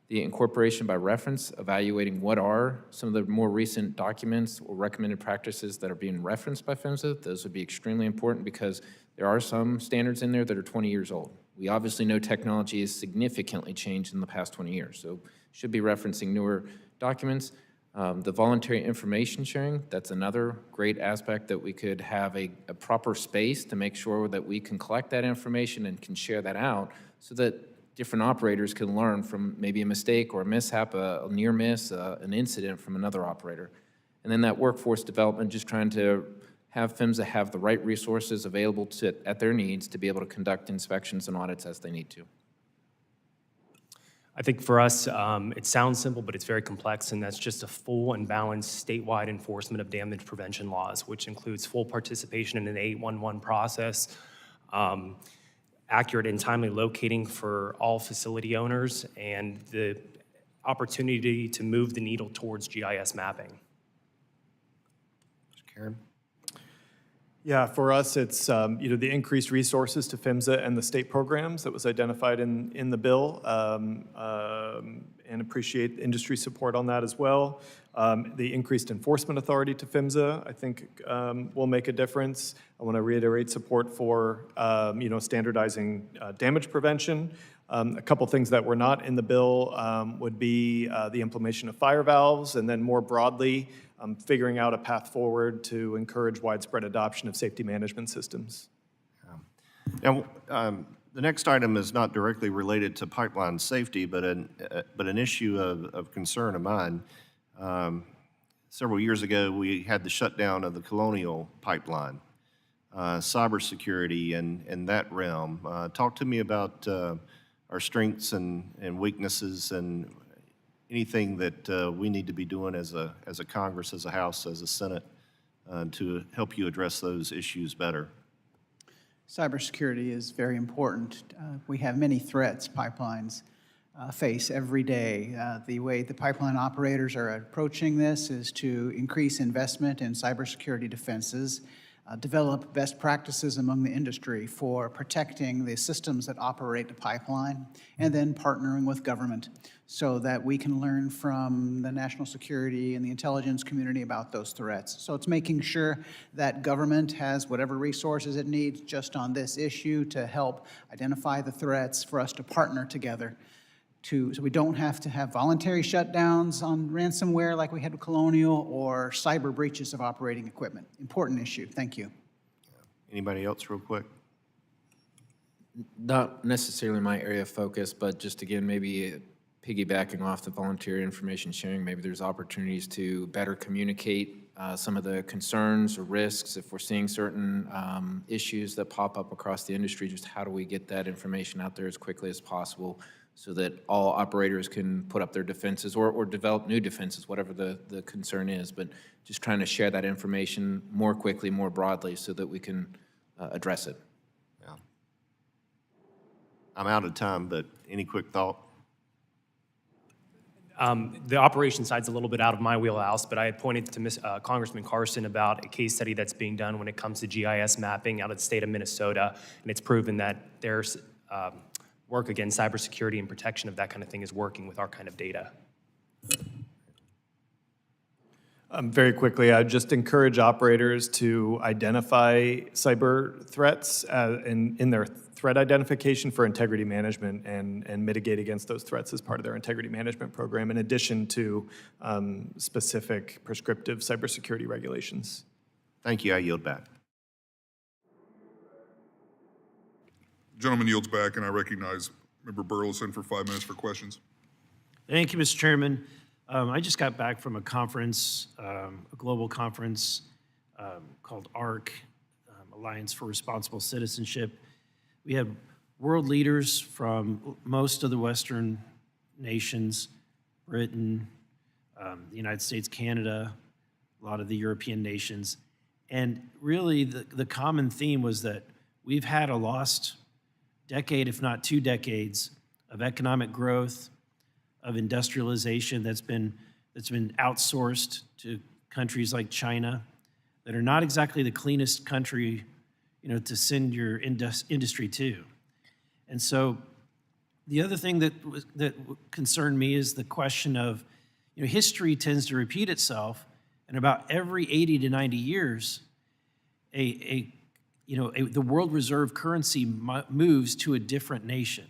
The incorporation by reference, evaluating what are some of the more recent documents or recommended practices that are being referenced by PHMSA. Those would be extremely important because there are some standards in there that are 20 years old. We obviously know technology has significantly changed in the past 20 years, so should be referencing newer documents. The voluntary information sharing, that's another great aspect that we could have a proper space to make sure that we can collect that information and can share that out so that different operators can learn from maybe a mistake or a mishap, a near miss, an incident from another operator. And then that workforce development, just trying to have PHMSA have the right resources available at their needs to be able to conduct inspections and audits as they need to. I think for us, it sounds simple, but it's very complex, and that's just a full and balanced statewide enforcement of damage prevention laws, which includes full participation in an 811 process, accurate and timely locating for all facility owners, and the opportunity to move the needle towards GIS mapping. Mr. Karen. Yeah, for us, it's the increased resources to PHMSA and the state programs that was identified in the bill, and appreciate industry support on that as well. The increased enforcement authority to PHMSA, I think, will make a difference. I want to reiterate support for, standardizing damage prevention. A couple things that were not in the bill would be the implementation of fire valves, and then more broadly, figuring out a path forward to encourage widespread adoption of safety management systems. Now, the next item is not directly related to pipeline safety, but an issue of concern of mine. Several years ago, we had the shutdown of the Colonial Pipeline, cybersecurity in that realm. Talk to me about our strengths and weaknesses and anything that we need to be doing as a Congress, as a House, as a Senate to help you address those issues better. Cybersecurity is very important. We have many threats pipelines face every day. The way the pipeline operators are approaching this is to increase investment in cybersecurity defenses, develop best practices among the industry for protecting the systems that operate the pipeline, and then partnering with government so that we can learn from the national security and the intelligence community about those threats. So it's making sure that government has whatever resources it needs just on this issue to help identify the threats, for us to partner together so we don't have to have voluntary shutdowns on ransomware like we had with Colonial, or cyber breaches of operating equipment. Important issue. Thank you. Anybody else real quick? Not necessarily my area of focus, but just again, maybe piggybacking off the volunteer information sharing, maybe there's opportunities to better communicate some of the concerns or risks if we're seeing certain issues that pop up across the industry. Just how do we get that information out there as quickly as possible so that all operators can put up their defenses or develop new defenses, whatever the concern is, but just trying to share that information more quickly, more broadly, so that we can address it. Yeah. I'm out of time, but any quick thought? The operations side's a little bit out of my wheelhouse, but I had pointed to Congressman Carson about a case study that's being done when it comes to GIS mapping out of the state of Minnesota, and it's proven that there's work against cybersecurity and protection of that kind of thing is working with our kind of data. Very quickly, I just encourage operators to identify cyber threats in their threat identification for integrity management and mitigate against those threats as part of their integrity management program, in addition to specific prescriptive cybersecurity regulations. Thank you. I yield back. Gentleman yields back, and I recognize Member Burleson for 5 minutes for questions. Thank you, Mr. Chairman. I just got back from a conference, a global conference called ARC, Alliance for Responsible Citizenship. We had world leaders from most of the Western nations, Britain, the United States, Canada, a lot of the European nations. And really, the common theme was that we've had a lost decade, if not 2 decades, of economic growth, of industrialization that's been outsourced to countries like China that are not exactly the cleanest country, to send your industry to. And so the other thing that concerned me is the question of, history tends to repeat itself, and about every 80 to 90 years, the world reserve currency moves to a different nation.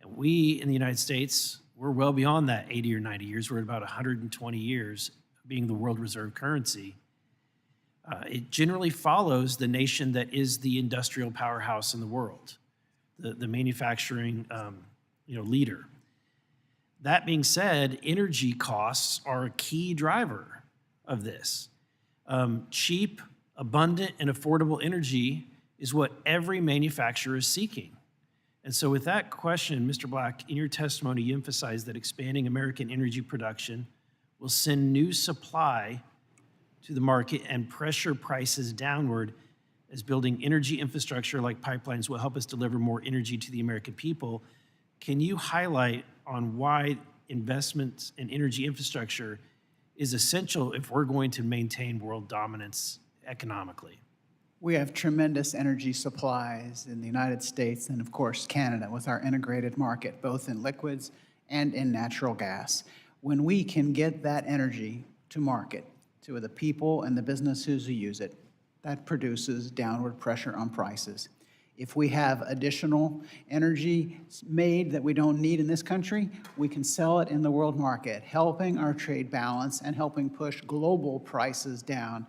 And we in the United States, we're well beyond that 80 or 90 years. We're at about 120 years being the world reserve currency. It generally follows the nation that is the industrial powerhouse in the world, the manufacturing leader. That being said, energy costs are a key driver of this. Cheap, abundant, and affordable energy is what every manufacturer is seeking. And so with that question, Mr. Black, in your testimony, you emphasized that expanding American energy production will send new supply to the market and pressure prices downward, as building energy infrastructure like pipelines will help us deliver more energy to the American people. Can you highlight on why investments in energy infrastructure is essential if we're going to maintain world dominance economically? We have tremendous energy supplies in the United States and, of course, Canada with our integrated market, both in liquids and in natural gas. When we can get that energy to market, to the people and the businesses who use it, that produces downward pressure on prices. If we have additional energy made that we don't need in this country, we can sell it in the world market, helping our trade balance and helping push global prices down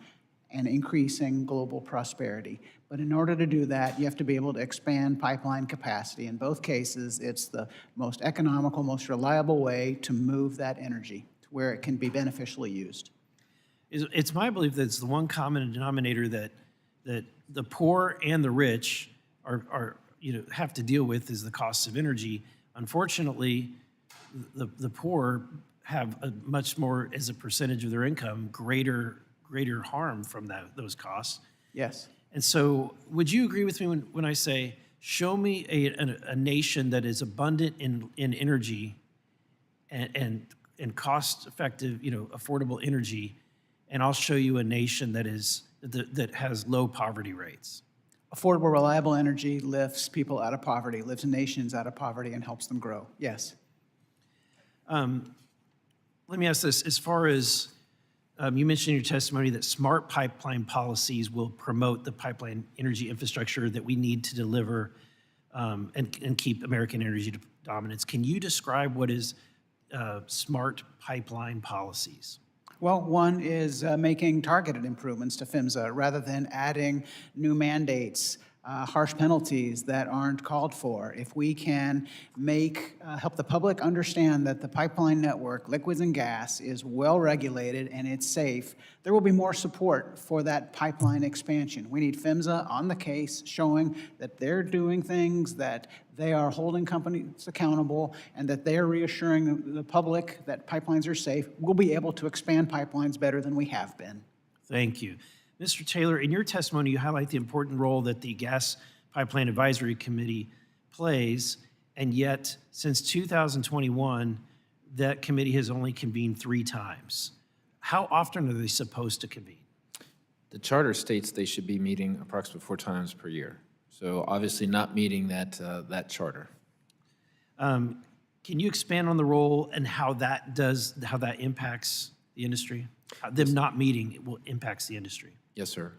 and increasing global prosperity. But in order to do that, you have to be able to expand pipeline capacity. In both cases, it's the most economical, most reliable way to move that energy to where it can be beneficially used. It's my belief that it's the one common denominator that the poor and the rich are have to deal with is the cost of energy. Unfortunately, the poor have a much more, as a percentage of their income, greater harm from those costs. Yes. And so, would you agree with me when I say, show me a nation that is abundant in energy and cost-effective, affordable energy, and I'll show you a nation that has low poverty rates? Affordable, reliable energy lifts people out of poverty, lifts nations out of poverty, and helps them grow. Yes. Let me ask this. As far as you mentioned in your testimony that smart pipeline policies will promote the pipeline energy infrastructure that we need to deliver and keep American energy dominance. Can you describe what is smart pipeline policies? Well, one is making targeted improvements to PHMSA rather than adding new mandates, harsh penalties that aren't called for. If we can help the public understand that the pipeline network, liquids and gas, is well regulated and it's safe, there will be more support for that pipeline expansion. We need PHMSA on the case showing that they're doing things, that they are holding companies accountable, and that they are reassuring the public that pipelines are safe. We'll be able to expand pipelines better than we have been. Thank you. Mr. Taylor, in your testimony, you highlight the important role that the Gas Pipeline Advisory Committee plays, and yet, since 2021, that committee has only convened 3 times. How often are they supposed to convene? The charter states they should be meeting approximately 4 times per year. So obviously not meeting that charter. Can you expand on the role and how that impacts the industry? How them not meeting impacts the industry. Yes, sir.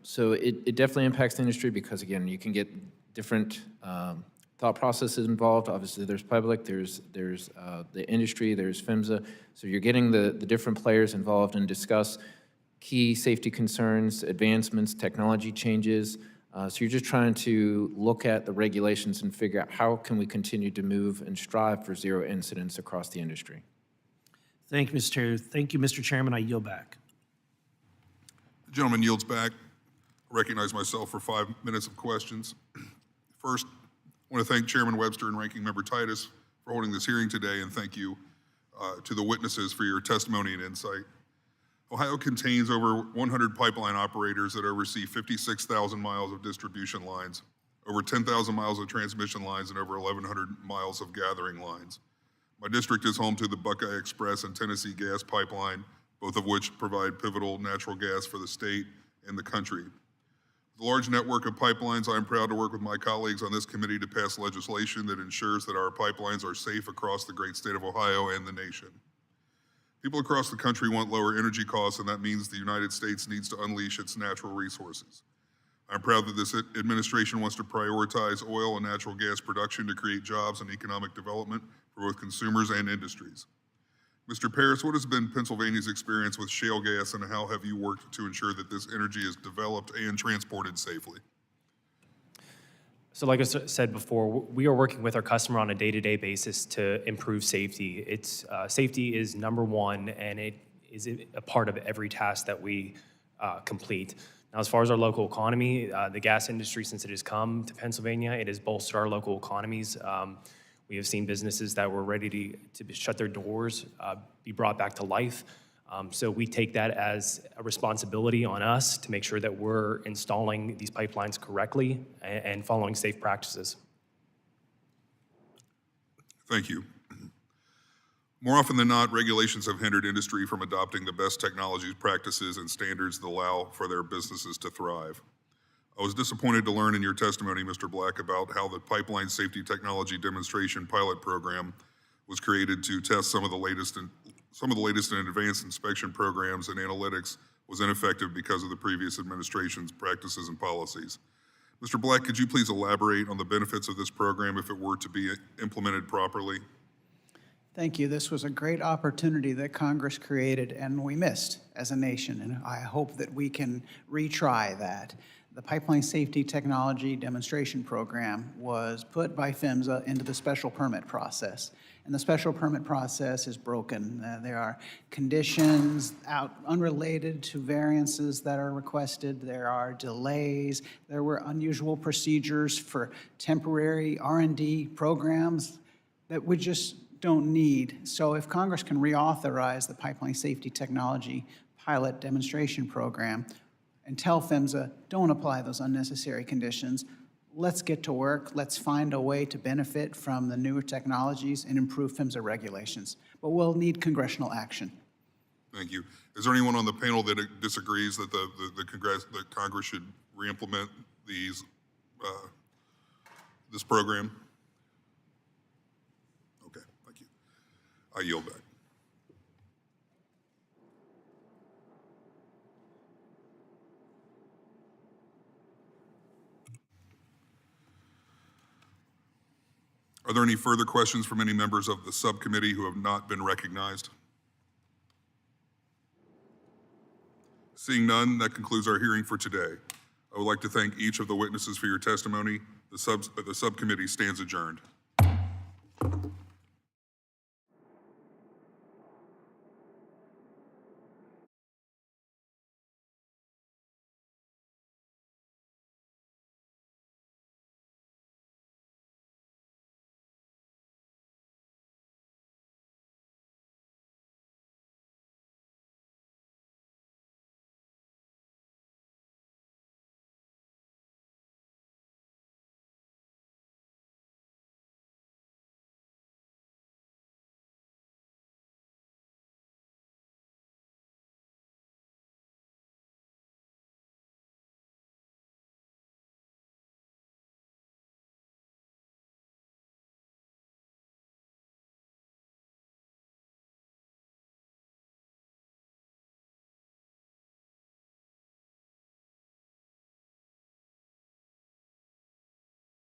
So it definitely impacts the industry because, again, you can get different thought processes involved. Obviously, there's public, there's the industry, there's PHMSA. So you're getting the different players involved and discuss key safety concerns, advancements, technology changes. So you're just trying to look at the regulations and figure out how can we continue to move and strive for zero incidents across the industry. Thank you, Mr. Taylor. Thank you, Mr. Chairman. I yield back. The gentleman yields back. I recognize myself for 5 minutes of questions. First, I want to thank Chairman Webster and Ranking Member Titus for holding this hearing today, and thank you to the witnesses for your testimony and insight. Ohio contains over 100 pipeline operators that oversee 56,000 miles of distribution lines, over 10,000 miles of transmission lines, and over 1,100 miles of gathering lines. My district is home to the Buckeye Express and Tennessee Gas Pipeline, both of which provide pivotal natural gas for the state and the country. The large network of pipelines, I am proud to work with my colleagues on this committee to pass legislation that ensures that our pipelines are safe across the great state of Ohio and the nation. People across the country want lower energy costs, and that means the United States needs to unleash its natural resources. I'm proud that this administration wants to prioritize oil and natural gas production to create jobs and economic development for both consumers and industries. Mr. Paris, what has been Pennsylvania's experience with shale gas, and how have you worked to ensure that this energy is developed and transported safely? So like I said before, we are working with our customer on a day-to-day basis to improve safety. Safety is number one, and it is a part of every task that we complete. Now, as far as our local economy, the gas industry, since it has come to Pennsylvania, it has bolstered our local economies. We have seen businesses that were ready to shut their doors be brought back to life. So we take that as a responsibility on us to make sure that we're installing these pipelines correctly and following safe practices. Thank you. More often than not, regulations have hindered industry from adopting the best technologies, practices, and standards that allow for their businesses to thrive. I was disappointed to learn in your testimony, Mr. Black, about how the Pipeline Safety Technology Demonstration Pilot Program was created to test some of the latest and advanced inspection programs and analytics was ineffective because of the previous administration's practices and policies. Mr. Black, could you please elaborate on the benefits of this program if it were to be implemented properly? Thank you. This was a great opportunity that Congress created and we missed as a nation, and I hope that we can retry that. The Pipeline Safety Technology Demonstration Program was put by PHMSA into the special permit process, and the special permit process is broken. There are conditions unrelated to variances that are requested. There are delays. There were unusual procedures for temporary R&D programs that we just don't need. So if Congress can reauthorize the Pipeline Safety Technology Pilot Demonstration Program and tell PHMSA, don't apply those unnecessary conditions, let's get to work, let's find a way to benefit from the newer technologies and improve PHMSA regulations. But we'll need congressional action. Thank you. Is there anyone on the panel that disagrees that that Congress should re-implement this program? Okay, thank you. I yield back. Are there any further questions from any members of the subcommittee who have not been recognized? Seeing none, that concludes our hearing for today. I would like to thank each of the witnesses for your testimony. The subcommittee stands adjourned.